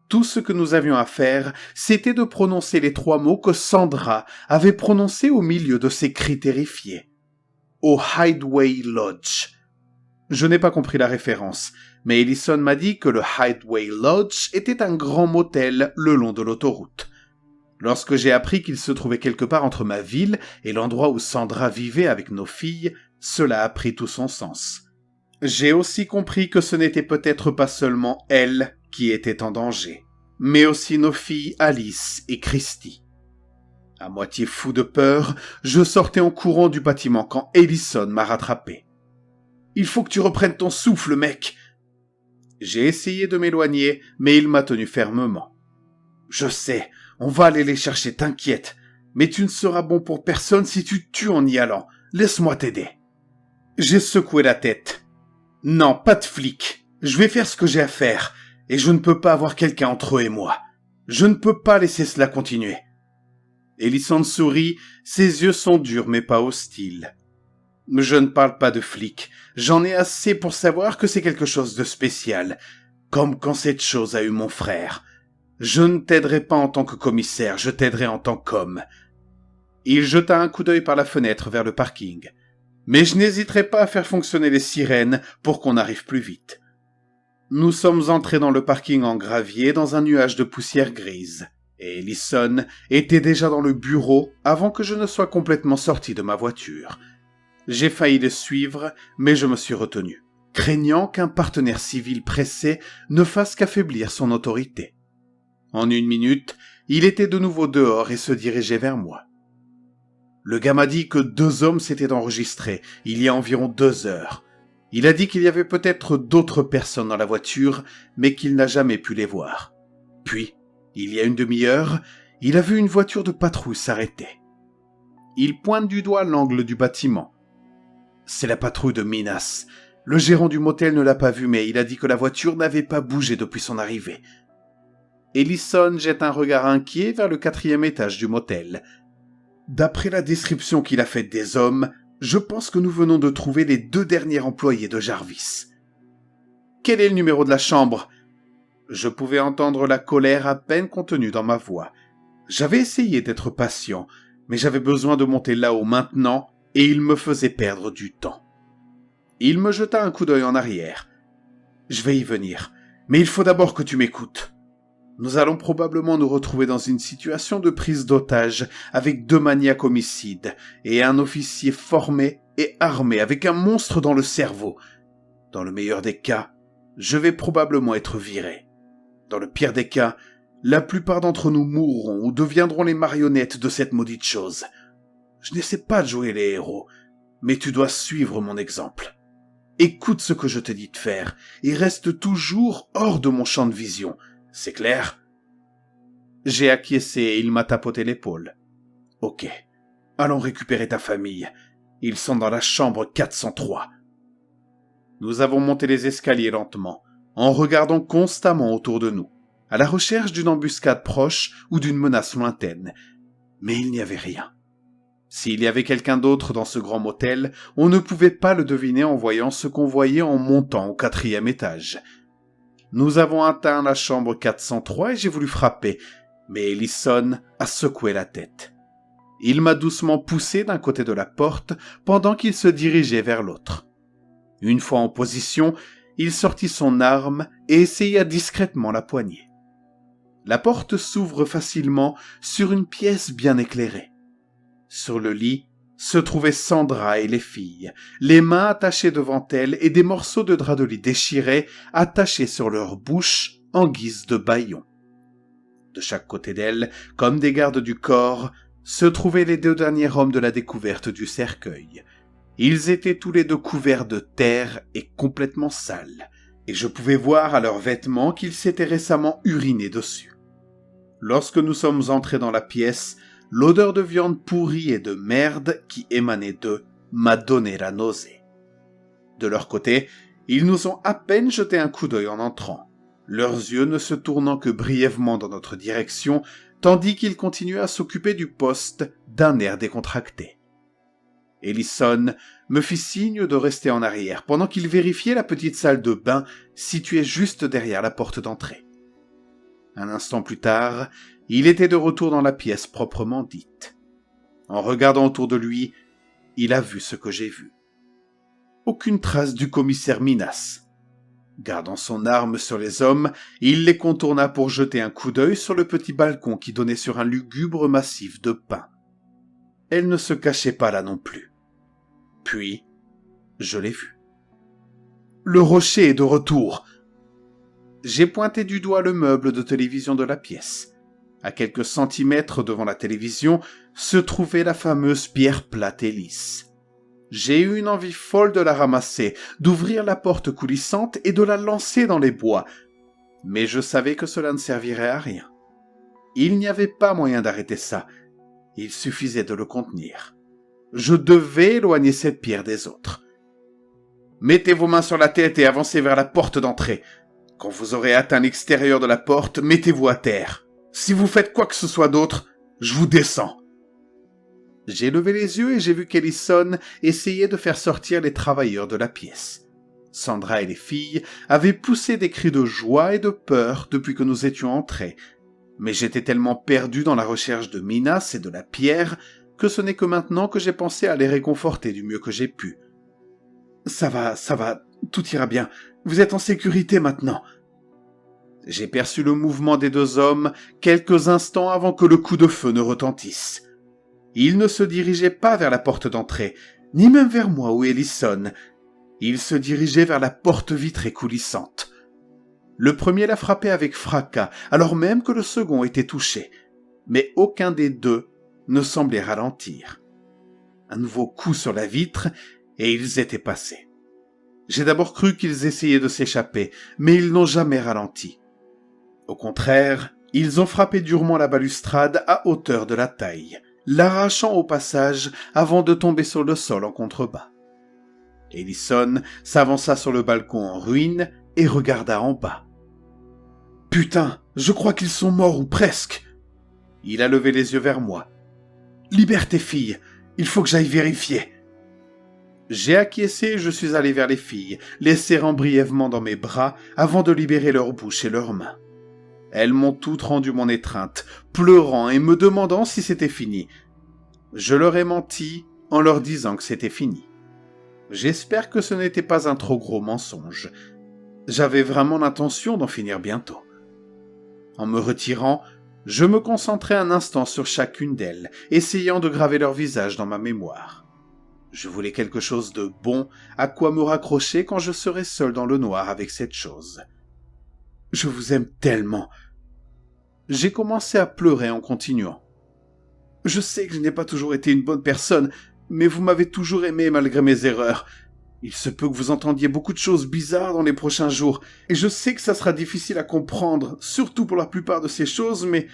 Speaker 2: Tout ce que nous avions à faire, c'était de prononcer les 3 mots que Sandra avait prononcés au milieu de ses cris terrifiés. Au Hideaway Lodge. Je n'ai pas compris la référence, mais Ellison m'a dit que le Hideaway Lodge était un grand motel le long de l'autoroute. Lorsque j'ai appris qu'il se trouvait quelque part entre ma ville et l'endroit où Sandra vivait avec nos filles, cela a pris tout son sens. J'ai aussi compris que ce n'était peut-être pas seulement elle qui était en danger, mais aussi nos filles Alice et Christy. À moitié fou de peur, je sortais en courant du bâtiment quand Ellison m'a rattrapé. « Il faut que tu reprennes ton souffle, mec !» J'ai essayé de m'éloigner, mais il m'a tenu fermement. « Je sais, on va aller les chercher, t'inquiète, mais tu ne seras bon pour personne si tu tues en y allant. Laisse-moi t'aider. » J'ai secoué la tête. « Non, pas de flic. Je vais faire ce que j'ai à faire, et je ne peux pas avoir quelqu'un entre eux et moi. Je ne peux pas laisser cela continuer. » Ellison sourit, ses yeux sont durs mais pas hostiles. « Je ne parle pas de flic. J'en ai assez pour savoir que c'est quelque chose de spécial, comme quand cette chose a eu mon frère. Je ne t'aiderai pas en tant que commissaire, je t'aiderai en tant qu'homme. » Il jeta un coup d'œil par la fenêtre vers le parking. Mais je n'hésiterai pas à faire fonctionner les sirènes pour qu'on arrive plus vite. Nous sommes entrés dans le parking en gravier dans un nuage de poussière grise, et Ellison était déjà dans le bureau avant que je ne sois complètement sorti de ma voiture. J'ai failli le suivre, mais je me suis retenu, craignant qu'un partenaire civil pressé ne fasse qu'affaiblir son autorité. En 1 minute, il était de nouveau dehors et se dirigeait vers moi. Le gars m'a dit que 2 hommes s'étaient enregistrés il y a environ 2 heures. Il a dit qu'il y avait peut-être d'autres personnes dans la voiture, mais qu'il n'a jamais pu les voir. Puis, il y a une demi-heure, il a vu une voiture de patrouille s'arrêter. Il pointe du doigt l'angle du bâtiment. C'est la patrouille de Minas. Le gérant du motel ne l'a pas vu, mais il a dit que la voiture n'avait pas bougé depuis son arrivée. Ellison jette un regard inquiet vers le 4e étage du motel. D'après la description qu'il a faite des hommes, je pense que nous venons de trouver les 2 derniers employés de Jarvis. Quel est le numéro de la chambre ? Je pouvais entendre la colère à peine contenue dans ma voix. J'avais essayé d'être patient, mais j'avais besoin de monter là-haut maintenant, et il me faisait perdre du temps. Il me jeta un coup d'œil en arrière. « Je vais y venir, mais il faut d'abord que tu m'écoutes. Nous allons probablement nous retrouver dans une situation de prise d'otage avec 2 maniaques homicides et un officier formé et armé avec un monstre dans le cerveau. Dans le meilleur des cas, je vais probablement être viré. Dans le pire des cas, la plupart d'entre nous mourront ou deviendront les marionnettes de cette maudite chose. Je n'essaie pas de jouer les héros, mais tu dois suivre mon exemple. Écoute ce que je te dis de faire et reste toujours hors de mon champ de vision. C'est clair ? » J'ai acquiescé et il m'a tapoté l'épaule. « Ok, allons récupérer ta famille. Ils sont dans la chambre 403. » Nous avons monté les escaliers lentement, en regardant constamment autour de nous, à la recherche d'une embuscade proche ou d'une menace lointaine. Mais il n'y avait rien. S'il y avait quelqu'un d'autre dans ce grand motel, on ne pouvait pas le deviner en voyant ce qu'on voyait en montant au 4e étage. Nous avons atteint la chambre 403 et j'ai voulu frapper, mais Ellison a secoué la tête. Il m'a doucement poussé d'un côté de la porte pendant qu'il se dirigeait vers l'autre. Une fois en position, il sortit son arme et essaya discrètement la poignée. La porte s'ouvre facilement sur une pièce bien éclairée. Sur le lit se trouvaient Sandra et les filles, les mains attachées devant elles et des morceaux de drap de lit déchirés attachés sur leur bouche en guise de bâillons. De chaque côté d'elles, comme des gardes du corps, se trouvaient les 2 derniers hommes de la découverte du cercueil. Ils étaient tous les 2 couverts de terre et complètement sales, et je pouvais voir à leurs vêtements qu'ils s'étaient récemment urinés dessus. Lorsque nous sommes entrés dans la pièce, l'odeur de viande pourrie et de merde qui émanait d'eux m'a donné la nausée. De leur côté, ils nous ont à peine jeté un coup d'œil en entrant, leurs yeux ne se tournant que brièvement dans notre direction, tandis qu'ils continuaient à s'occuper du poste d'un air décontracté. Ellison me fit signe de rester en arrière pendant qu'il vérifiait la petite salle de bain située juste derrière la porte d'entrée. Un instant plus tard, il était de retour dans la pièce proprement dite. En regardant autour de lui, il a vu ce que j'ai vu. Aucune trace du commissaire Minas. Gardant son arme sur les hommes, il les contourna pour jeter un coup d'œil sur le petit balcon qui donnait sur un lugubre massif de pins. Elle ne se cachait pas là non plus. Puis, je l'ai vue. Le rocher est de retour. J'ai pointé du doigt le meuble de télévision de la pièce. À quelques centimètres devant la télévision se trouvait la fameuse pierre plate et lisse. J'ai eu une envie folle de la ramasser, d'ouvrir la porte coulissante et de la lancer dans les bois. Mais je savais que cela ne servirait à rien. Il n'y avait pas moyen d'arrêter ça. Il suffisait de le contenir. Je devais éloigner cette pierre des autres. Mettez vos mains sur la tête et avancez vers la porte d'entrée. Quand vous aurez atteint l'extérieur de la porte, mettez-vous à terre. Si vous faites quoi que ce soit d'autre, je vous descends. J'ai levé les yeux et j'ai vu qu'Ellison essayait de faire sortir les travailleurs de la pièce. Sandra et les filles avaient poussé des cris de joie et de peur depuis que nous étions entrés, mais j'étais tellement perdu dans la recherche de Minas et de la pierre que ce n'est que maintenant que j'ai pensé à les réconforter du mieux que j'ai pu. Ça va, tout ira bien. Vous êtes en sécurité maintenant. J'ai perçu le mouvement des 2 hommes quelques instants avant que le coup de feu ne retentisse. Ils ne se dirigeaient pas vers la porte d'entrée, ni même vers moi ou Ellison. Ils se dirigeaient vers la porte vitrée coulissante. Le premier l'a frappé avec fracas, alors même que le second était touché. Mais aucun des 2 ne semblait ralentir. Un nouveau coup sur la vitre, et ils étaient passés. J'ai d'abord cru qu'ils essayaient de s'échapper, mais ils n'ont jamais ralenti. Au contraire, ils ont frappé durement la balustrade à hauteur de la taille, l'arrachant au passage avant de tomber sur le sol en contrebas. Ellison s'avança sur le balcon en ruine et regarda en bas. « Putain, je crois qu'ils sont morts ou presque !» Il a levé les yeux vers moi. « Libère tes filles, il faut que j'aille vérifier. » J'ai acquiescé et je suis allé vers les filles, les serrant brièvement dans mes bras avant de libérer leur bouche et leurs mains. Elles m'ont toutes rendu mon étreinte, pleurant et me demandant si c'était fini. Je leur ai menti en leur disant que c'était fini. J'espère que ce n'était pas un trop gros mensonge. J'avais vraiment l'intention d'en finir bientôt. En me retirant, je me concentrai un instant sur chacune d'elles, essayant de graver leur visage dans ma mémoire. Je voulais quelque chose de bon à quoi me raccrocher quand je serais seul dans le noir avec cette chose. Je vous aime tellement. J'ai commencé à pleurer en continuant. Je sais que je n'ai pas toujours été une bonne personne, mais vous m'avez toujours aimé malgré mes erreurs. Il se peut que vous entendiez beaucoup de choses bizarres dans les prochains jours, et je sais que ça sera difficile à comprendre, surtout pour la plupart de ces choses, mais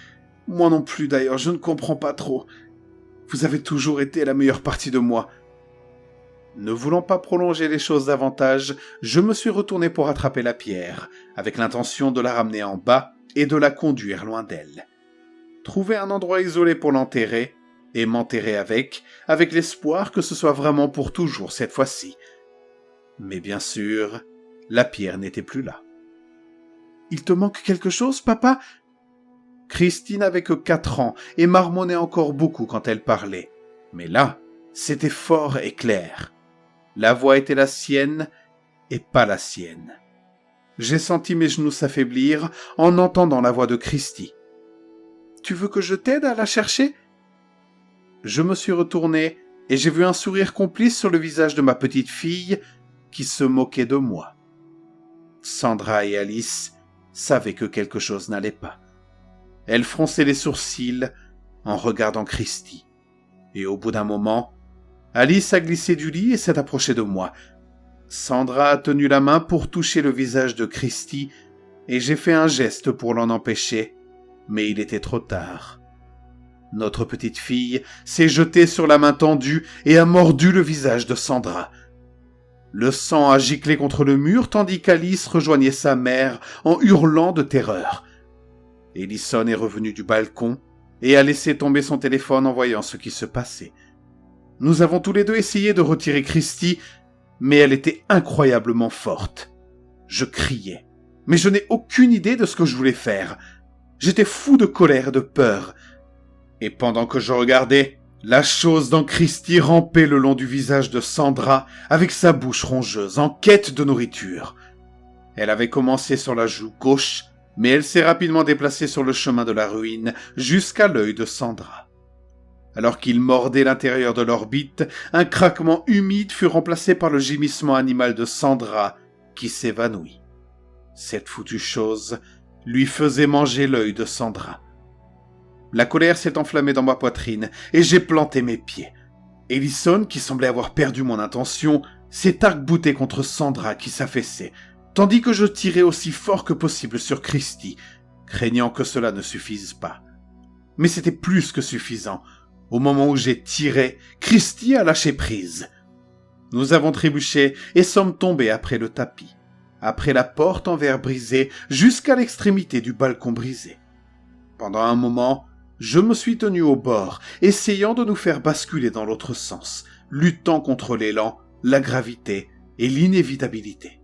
Speaker 2: Moi non plus d'ailleurs, je ne comprends pas trop. Vous avez toujours été la meilleure partie de moi. » Ne voulant pas prolonger les choses davantage, je me suis retourné pour attraper la pierre, avec l'intention de la ramener en bas et de la conduire loin d'elle. Trouver un endroit isolé pour l'enterrer, et m'enterrer avec l'espoir que ce soit vraiment pour toujours cette fois-ci. Mais bien sûr, la pierre n'était plus là. « Il te manque quelque chose, papa ?» Christy n'avait que 4 ans et marmonnait encore beaucoup quand elle parlait. Mais là, c'était fort et clair. La voix était la sienne et pas la sienne. J'ai senti mes genoux s'affaiblir en entendant la voix de Christy. « Tu veux que je t'aide à la chercher ?» Je me suis retourné et j'ai vu un sourire complice sur le visage de ma petite fille qui se moquait de moi. Sandra et Alice savaient que quelque chose n'allait pas. Elles fronçaient les sourcils en regardant Christy. Et au bout d'un moment, Alice a glissé du lit et s'est approchée de moi. Sandra a tenu la main pour toucher le visage de Christy et j'ai fait un geste pour l'en empêcher, mais il était trop tard. Notre petite fille s'est jetée sur la main tendue et a mordu le visage de Sandra. Le sang a giclé contre le mur tandis qu'Alice rejoignait sa mère en hurlant de terreur. Ellison est revenue du balcon et a laissé tomber son téléphone en voyant ce qui se passait. Nous avons tous les deux essayé de retirer Christy, mais elle était incroyablement forte. Je criais, mais je n'ai aucune idée de ce que je voulais faire. J'étais fou de colère et de peur. Et pendant que je regardais, la chose dans Christy rampait le long du visage de Sandra avec sa bouche rongeuse, en quête de nourriture. Elle avait commencé sur la joue gauche, mais elle s'est rapidement déplacée sur le chemin de la ruine jusqu'à l'œil de Sandra. Alors qu'ils mordaient l'intérieur de l'orbite, un craquement humide fut remplacé par le gémissement animal de Sandra qui s'évanouit. Cette foutue chose lui faisait manger l'œil de Sandra. La colère s'est enflammée dans ma poitrine et j'ai planté mes pieds. Ellison, qui semblait avoir perdu mon intention, s'est arc-bouté contre Sandra qui s'affaissait, tandis que je tirais aussi fort que possible sur Christy, craignant que cela ne suffise pas. Mais c'était plus que suffisant. Au moment où j'ai tiré, Christy a lâché prise. Nous avons trébuché et sommes tombés après le tapis, après la porte en verre brisée, jusqu'à l'extrémité du balcon brisé. Pendant un moment, je me suis tenu au bord, essayant de nous faire basculer dans l'autre sens, luttant contre l'élan, la gravité et l'inévitabilité.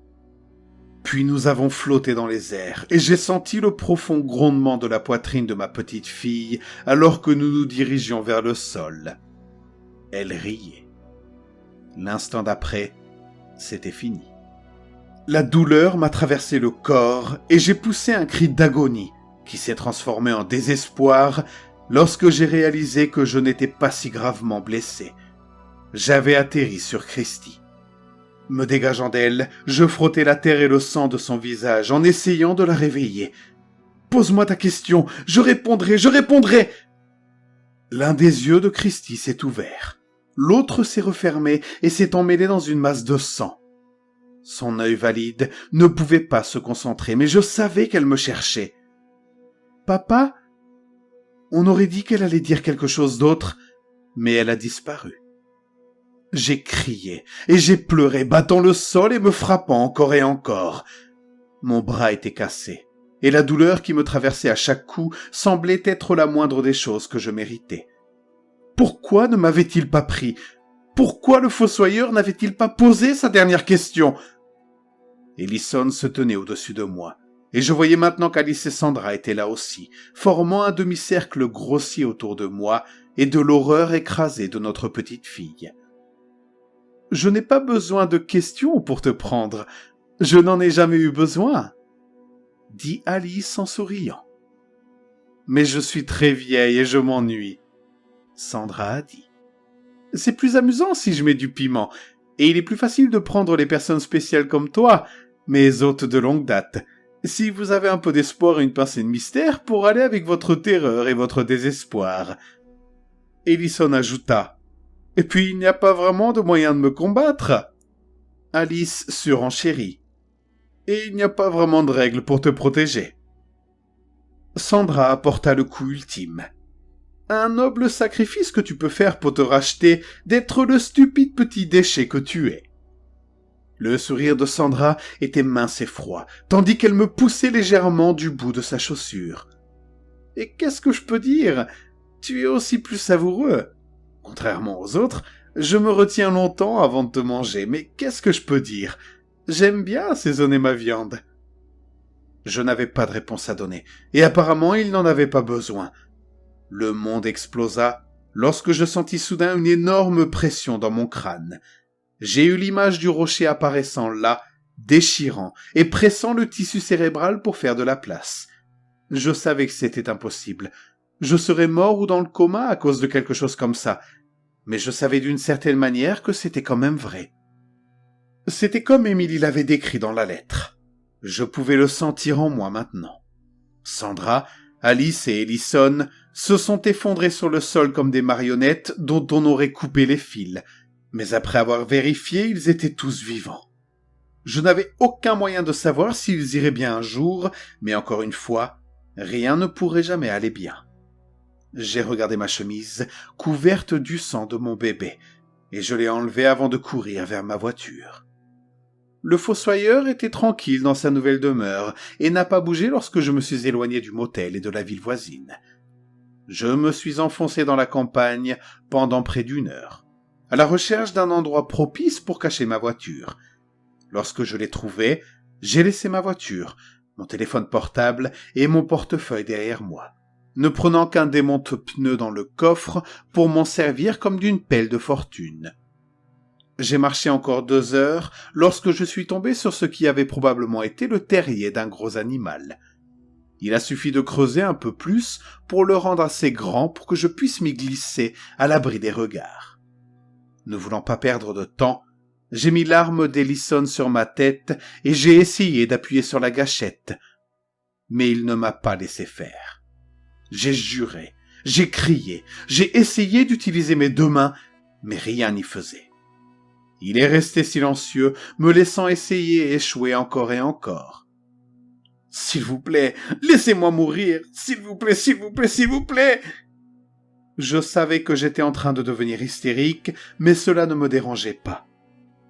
Speaker 2: Puis nous avons flotté dans les airs, et j'ai senti le profond grondement de la poitrine de ma petite fille alors que nous nous dirigions vers le sol. Elle riait. L'instant d'après, c'était fini. La douleur m'a traversé le corps et j'ai poussé un cri d'agonie qui s'est transformé en désespoir lorsque j'ai réalisé que je n'étais pas si gravement blessé. J'avais atterri sur Christy. Me dégageant d'elle, je frottais la terre et le sang de son visage en essayant de la réveiller. « Pose-moi ta question, je répondrai !» L'un des yeux de Christy s'est ouvert. L'autre s'est refermé et s'est emmêlé dans une masse de sang. Son œil valide ne pouvait pas se concentrer, mais je savais qu'elle me cherchait. « Papa ?» On aurait dit qu'elle allait dire quelque chose d'autre, mais elle a disparu. J'ai crié et j'ai pleuré, battant le sol et me frappant encore et encore. Mon bras était cassé, et la douleur qui me traversait à chaque coup semblait être la moindre des choses que je méritais. Pourquoi ne m'avait-il pas pris ? Pourquoi le fossoyeur n'avait-il pas posé sa dernière question ? Ellison se tenait au-dessus de moi, et je voyais maintenant qu'Alice et Sandra étaient là aussi, formant un demi-cercle grossier autour de moi et de l'horreur écrasée de notre petite fille. « Je n'ai pas besoin de questions pour te prendre. Je n'en ai jamais eu besoin, » dit Alice en souriant. « Mais je suis très vieille et je m'ennuie, » Sandra a dit. « C'est plus amusant si je mets du piment, et il est plus facile de prendre les personnes spéciales comme toi, mes hôtes de longue date, si vous avez un peu d'espoir et une pincée de mystère pour aller avec votre terreur et votre désespoir. » Ellison ajouta. « Et puis il n'y a pas vraiment de moyen de me combattre. » Alice surenchérit. « Et il n'y a pas vraiment de règles pour te protéger. » Sandra apporta le coup ultime. Un noble sacrifice que tu peux faire pour te racheter d'être le stupide petit déchet que tu es. Le sourire de Sandra était mince et froid, tandis qu'elle me poussait légèrement du bout de sa chaussure. Et qu'est-ce que je peux dire? Tu es aussi plus savoureux. Contrairement aux autres, je me retiens longtemps avant de te manger, mais qu'est-ce que je peux dire? J'aime bien assaisonner ma viande. Je n'avais pas de réponse à donner, et apparemment il n'en avait pas besoin. Le monde explosa lorsque je sentis soudain une énorme pression dans mon crâne. J'ai eu l'image du rocher apparaissant là, déchirant et pressant le tissu cérébral pour faire de la place. Je savais que c'était impossible. Je serais mort ou dans le coma à cause de quelque chose comme ça, mais je savais d'une certaine manière que c'était quand même vrai. C'était comme Émilie l'avait décrit dans la lettre. Je pouvais le sentir en moi maintenant. Sandra, Alice et Ellison se sont effondrés sur le sol comme des marionnettes dont on aurait coupé les fils, mais après avoir vérifié, ils étaient tous vivants. Je n'avais aucun moyen de savoir s'ils iraient bien un jour, mais encore une fois, rien ne pourrait jamais aller bien. J'ai regardé ma chemise, couverte du sang de mon bébé, et je l'ai enlevée avant de courir vers ma voiture. Le fossoyeur était tranquille dans sa nouvelle demeure et n'a pas bougé lorsque je me suis éloigné du motel et de la ville voisine. Je me suis enfoncé dans la campagne pendant près d'1 heure, à la recherche d'un endroit propice pour cacher ma voiture. Lorsque je l'ai trouvée, j'ai laissé ma voiture, mon téléphone portable et mon portefeuille derrière moi, ne prenant qu'un démonte-pneus dans le coffre pour m'en servir comme d'une pelle de fortune. J'ai marché encore 2 heures lorsque je suis tombé sur ce qui avait probablement été le terrier d'un gros animal. Il a suffi de creuser un peu plus pour le rendre assez grand pour que je puisse m'y glisser à l'abri des regards. Ne voulant pas perdre de temps, j'ai mis l'arme d'Ellison sur ma tête et j'ai essayé d'appuyer sur la gâchette. Mais il ne m'a pas laissé faire. J'ai juré, j'ai crié, j'ai essayé d'utiliser mes 2 mains, mais rien n'y faisait. Il est resté silencieux, me laissant essayer et échouer encore et encore. « S'il vous plaît, laissez-moi mourir, s'il vous plaît, s'il vous plaît, s'il vous plaît !» Je savais que j'étais en train de devenir hystérique, mais cela ne me dérangeait pas.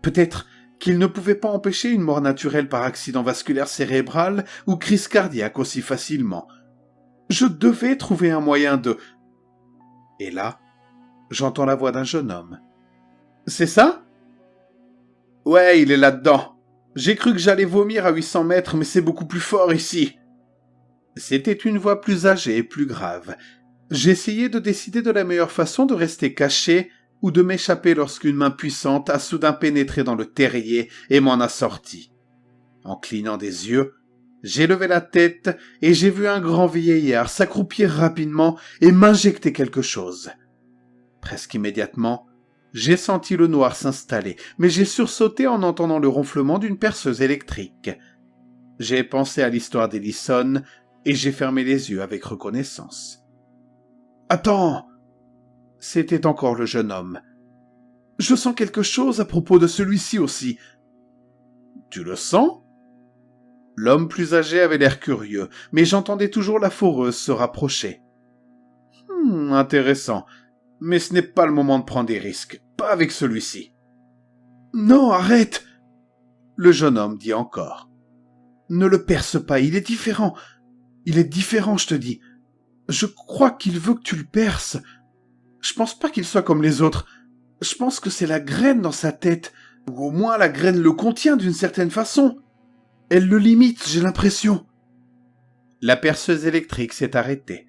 Speaker 2: Peut-être qu'il ne pouvait pas empêcher une mort naturelle par accident vasculaire cérébral ou crise cardiaque aussi facilement. Je devais trouver un moyen de... Et là, j'entends la voix d'un jeune homme. « C'est ça ? » « Ouais, il est là-dedans. J'ai cru que j'allais vomir à 800 mètres, mais c'est beaucoup plus fort ici. » C'était une voix plus âgée et plus grave. J'essayais de décider de la meilleure façon de rester caché ou de m'échapper lorsqu'une main puissante a soudain pénétré dans le terrier et m'en a sorti. En clignant des yeux, j'ai levé la tête et j'ai vu un grand vieillard s'accroupir rapidement et m'injecter quelque chose. Presque immédiatement, j'ai senti le noir s'installer, mais j'ai sursauté en entendant le ronflement d'une perceuse électrique. J'ai pensé à l'histoire d'Ellison et j'ai fermé les yeux avec reconnaissance. « Attends !» C'était encore le jeune homme. « Je sens quelque chose à propos de celui-ci aussi. »« Tu le sens ?» L'homme plus âgé avait l'air curieux, mais j'entendais toujours la foreuse se rapprocher. « Intéressant. Mais ce n'est pas le moment de prendre des risques, pas avec celui-ci. »« Non, arrête !» Le jeune homme dit encore. « Ne le perce pas, il est différent. Il est différent, je te dis. Je crois qu'il veut que tu le perces. Je pense pas qu'il soit comme les autres. Je pense que c'est la graine dans sa tête, ou au moins la graine le contient d'une certaine façon. Elle le limite, j'ai l'impression. » La perceuse électrique s'est arrêtée.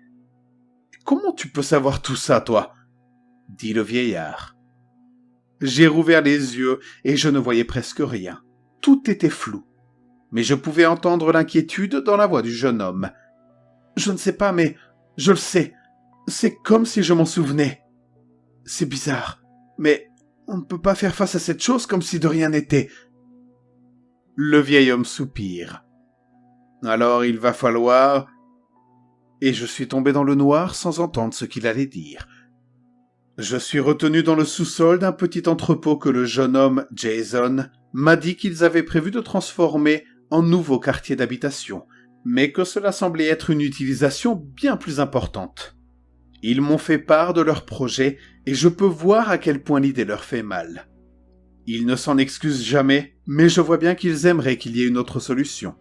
Speaker 2: « Comment tu peux savoir tout ça, toi ?» dit le vieillard. J'ai rouvert les yeux et je ne voyais presque rien. Tout était flou. Mais je pouvais entendre l'inquiétude dans la voix du jeune homme. « Je ne sais pas, mais je le sais. C'est comme si je m'en souvenais. C'est bizarre, mais on ne peut pas faire face à cette chose comme si de rien n'était. » Le vieil homme soupire. « Alors il va falloir... » Et je suis tombé dans le noir sans entendre ce qu'il allait dire. Je suis retenu dans le sous-sol d'un petit entrepôt que le jeune homme, Jason, m'a dit qu'ils avaient prévu de transformer en nouveau quartier d'habitation, mais que cela semblait être une utilisation bien plus importante. Ils m'ont fait part de leur projet et je peux voir à quel point l'idée leur fait mal. Ils ne s'en excusent jamais, mais je vois bien qu'ils aimeraient qu'il y ait une autre solution.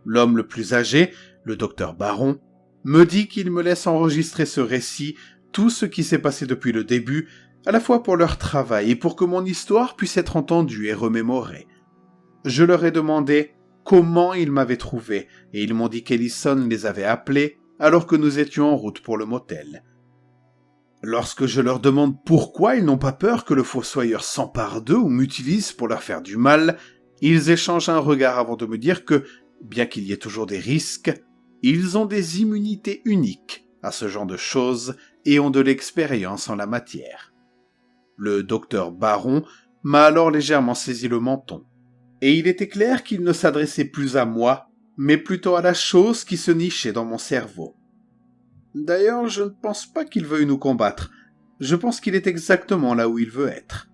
Speaker 2: L'homme le plus âgé, le docteur Baron, me dit qu'il me laisse enregistrer ce récit, tout ce qui s'est passé depuis le début, à la fois pour leur travail et pour que mon histoire puisse être entendue et remémorée. Je leur ai demandé comment ils m'avaient trouvé, et ils m'ont dit qu'Ellison les avait appelés alors que nous étions en route pour le motel. Lorsque je leur demande pourquoi ils n'ont pas peur que le fossoyeur s'empare d'eux ou m'utilise pour leur faire du mal, ils échangent un regard avant de me dire que, bien qu'il y ait toujours des risques, ils ont des immunités uniques à ce genre de choses et ont de l'expérience en la matière. Le docteur Baron m'a alors légèrement saisi le menton, et il était clair qu'il ne s'adressait plus à moi, mais plutôt à la chose qui se nichait dans mon cerveau. D'ailleurs, je ne pense pas qu'il veuille nous combattre. Je pense qu'il est exactement là où il veut être.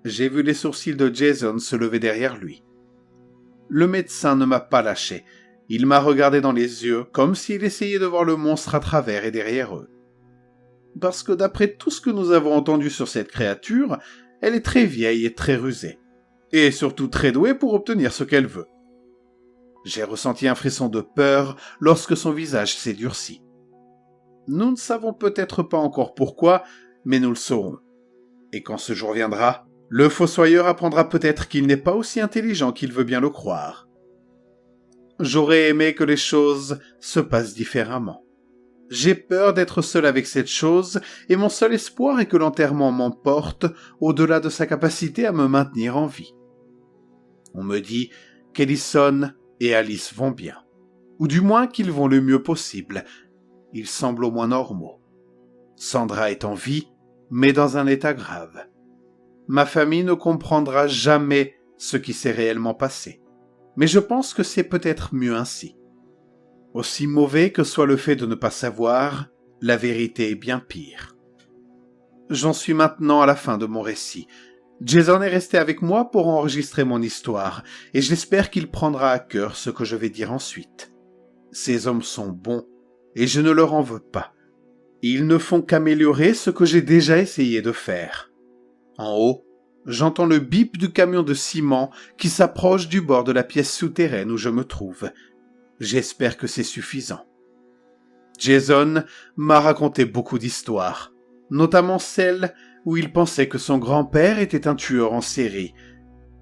Speaker 2: J'ai vu les sourcils de Jason se lever derrière lui. Le médecin ne m'a pas lâché. Il m'a regardé dans les yeux, comme s'il essayait de voir le monstre à travers et derrière eux. Parce que d'après tout ce que nous avons entendu sur cette créature, elle est très vieille et très rusée. Et surtout très douée pour obtenir ce qu'elle veut. J'ai ressenti un frisson de peur lorsque son visage s'est durci. Nous ne savons peut-être pas encore pourquoi, mais nous le saurons. Et quand ce jour viendra, le fossoyeur apprendra peut-être qu'il n'est pas aussi intelligent qu'il veut bien le croire. J'aurais aimé que les choses se passent différemment. J'ai peur d'être seul avec cette chose, et mon seul espoir est que l'enterrement m'emporte au-delà de sa capacité à me maintenir en vie. On me dit qu'Ellison et Alice vont bien, ou du moins qu'ils vont le mieux possible. Ils semblent au moins normaux. Sandra est en vie, mais dans un état grave. Ma famille ne comprendra jamais ce qui s'est réellement passé, mais je pense que c'est peut-être mieux ainsi. Aussi mauvais que soit le fait de ne pas savoir, la vérité est bien pire. J'en suis maintenant à la fin de mon récit. Jason est resté avec moi pour enregistrer mon histoire, et j'espère qu'il prendra à cœur ce que je vais dire ensuite. Ces hommes sont bons, et je ne leur en veux pas. Ils ne font qu'améliorer ce que j'ai déjà essayé de faire. En haut, j'entends le bip du camion de ciment qui s'approche du bord de la pièce souterraine où je me trouve. J'espère que c'est suffisant. Jason m'a raconté beaucoup d'histoires, notamment celle où il pensait que son grand-père était un tueur en série.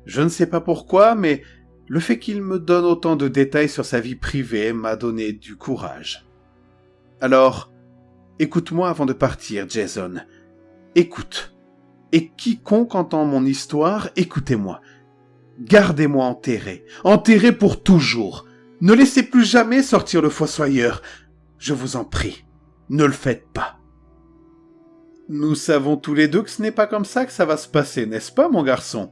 Speaker 2: Je ne sais pas pourquoi, mais le fait qu'il me donne autant de détails sur sa vie privée m'a donné du courage. Alors, écoute-moi avant de partir, Jason. Écoute. Et quiconque entend mon histoire, écoutez-moi. Gardez-moi enterré. Enterré pour toujours. Ne laissez plus jamais sortir le fossoyeur. Je vous en prie. Ne le faites pas. Nous savons tous les deux que ce n'est pas comme ça que ça va se passer, n'est-ce pas, mon garçon?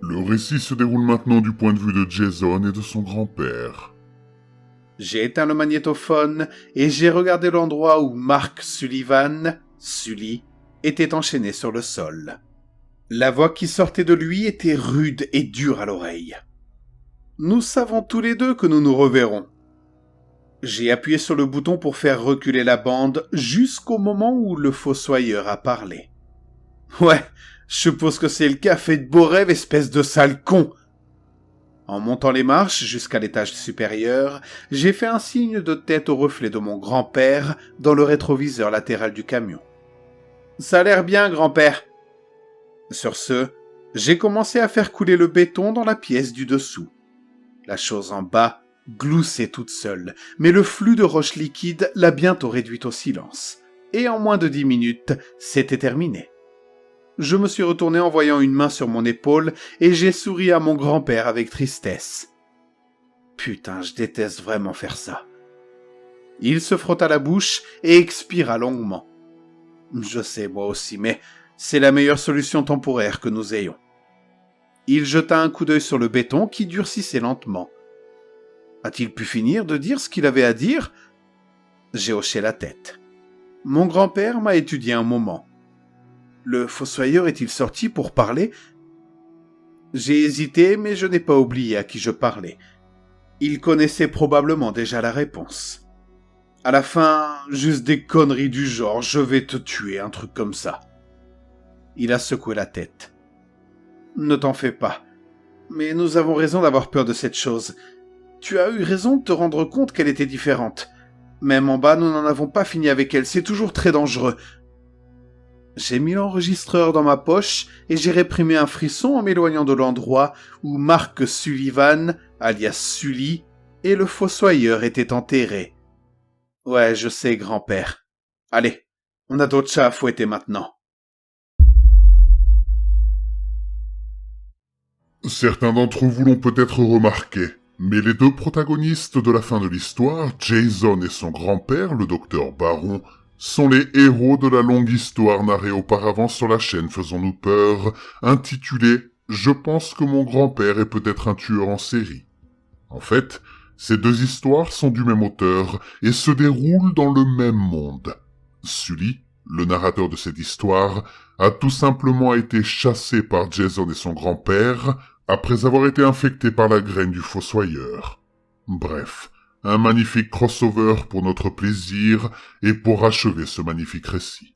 Speaker 1: Le récit se déroule maintenant du point de vue de Jason et de son grand-père.
Speaker 2: J'ai éteint le magnétophone et j'ai regardé l'endroit où Mark Sullivan, Sully, était enchaîné sur le sol. La voix qui sortait de lui était rude et dure à l'oreille. Nous savons tous les deux que nous nous reverrons. J'ai appuyé sur le bouton pour faire reculer la bande jusqu'au moment où le fossoyeur a parlé. Ouais, je suppose que c'est le cas, fait de beaux rêves, espèce de sale con. En montant les marches jusqu'à l'étage supérieur, j'ai fait un signe de tête au reflet de mon grand-père dans le rétroviseur latéral du camion. Ça a l'air bien, grand-père. Sur ce, j'ai commencé à faire couler le béton dans la pièce du dessous. La chose en bas gloussait toute seule, mais le flux de roches liquides l'a bientôt réduite au silence. Et en moins de 10 minutes, c'était terminé. Je me suis retourné en voyant une main sur mon épaule et j'ai souri à mon grand-père avec tristesse. Putain, je déteste vraiment faire ça. Il se frotta la bouche et expira longuement. Je sais, moi aussi, mais c'est la meilleure solution temporaire que nous ayons. Il jeta un coup d'œil sur le béton qui durcissait lentement. A-t-il pu finir de dire ce qu'il avait à dire? J'ai hoché la tête. Mon grand-père m'a étudié un moment. Le fossoyeur est-il sorti pour parler? J'ai hésité, mais je n'ai pas oublié à qui je parlais. Il connaissait probablement déjà la réponse. À la fin, juste des conneries du genre « je vais te tuer », un truc comme ça. Il a secoué la tête. Ne t'en fais pas. Mais nous avons raison d'avoir peur de cette chose. Tu as eu raison de te rendre compte qu'elle était différente. Même en bas, nous n'en avons pas fini avec elle, c'est toujours très dangereux. J'ai mis l'enregistreur dans ma poche et j'ai réprimé un frisson en m'éloignant de l'endroit où Mark Sullivan, alias Sully, et le fossoyeur étaient enterrés. Ouais, je sais, grand-père. Allez, on a d'autres chats à fouetter maintenant.
Speaker 1: Certains d'entre vous l'ont peut-être remarqué, mais les deux protagonistes de la fin de l'histoire, Jason et son grand-père, le docteur Baron, sont les héros de la longue histoire narrée auparavant sur la chaîne Faisons-nous peur, intitulée « Je pense que mon grand-père est peut-être un tueur en série ». En fait, ces deux histoires sont du même auteur et se déroulent dans le même monde. Sully, le narrateur de cette histoire, a tout simplement été chassé par Jason et son grand-père après avoir été infecté par la graine du fossoyeur. Bref, un magnifique crossover pour notre plaisir et pour achever ce magnifique récit.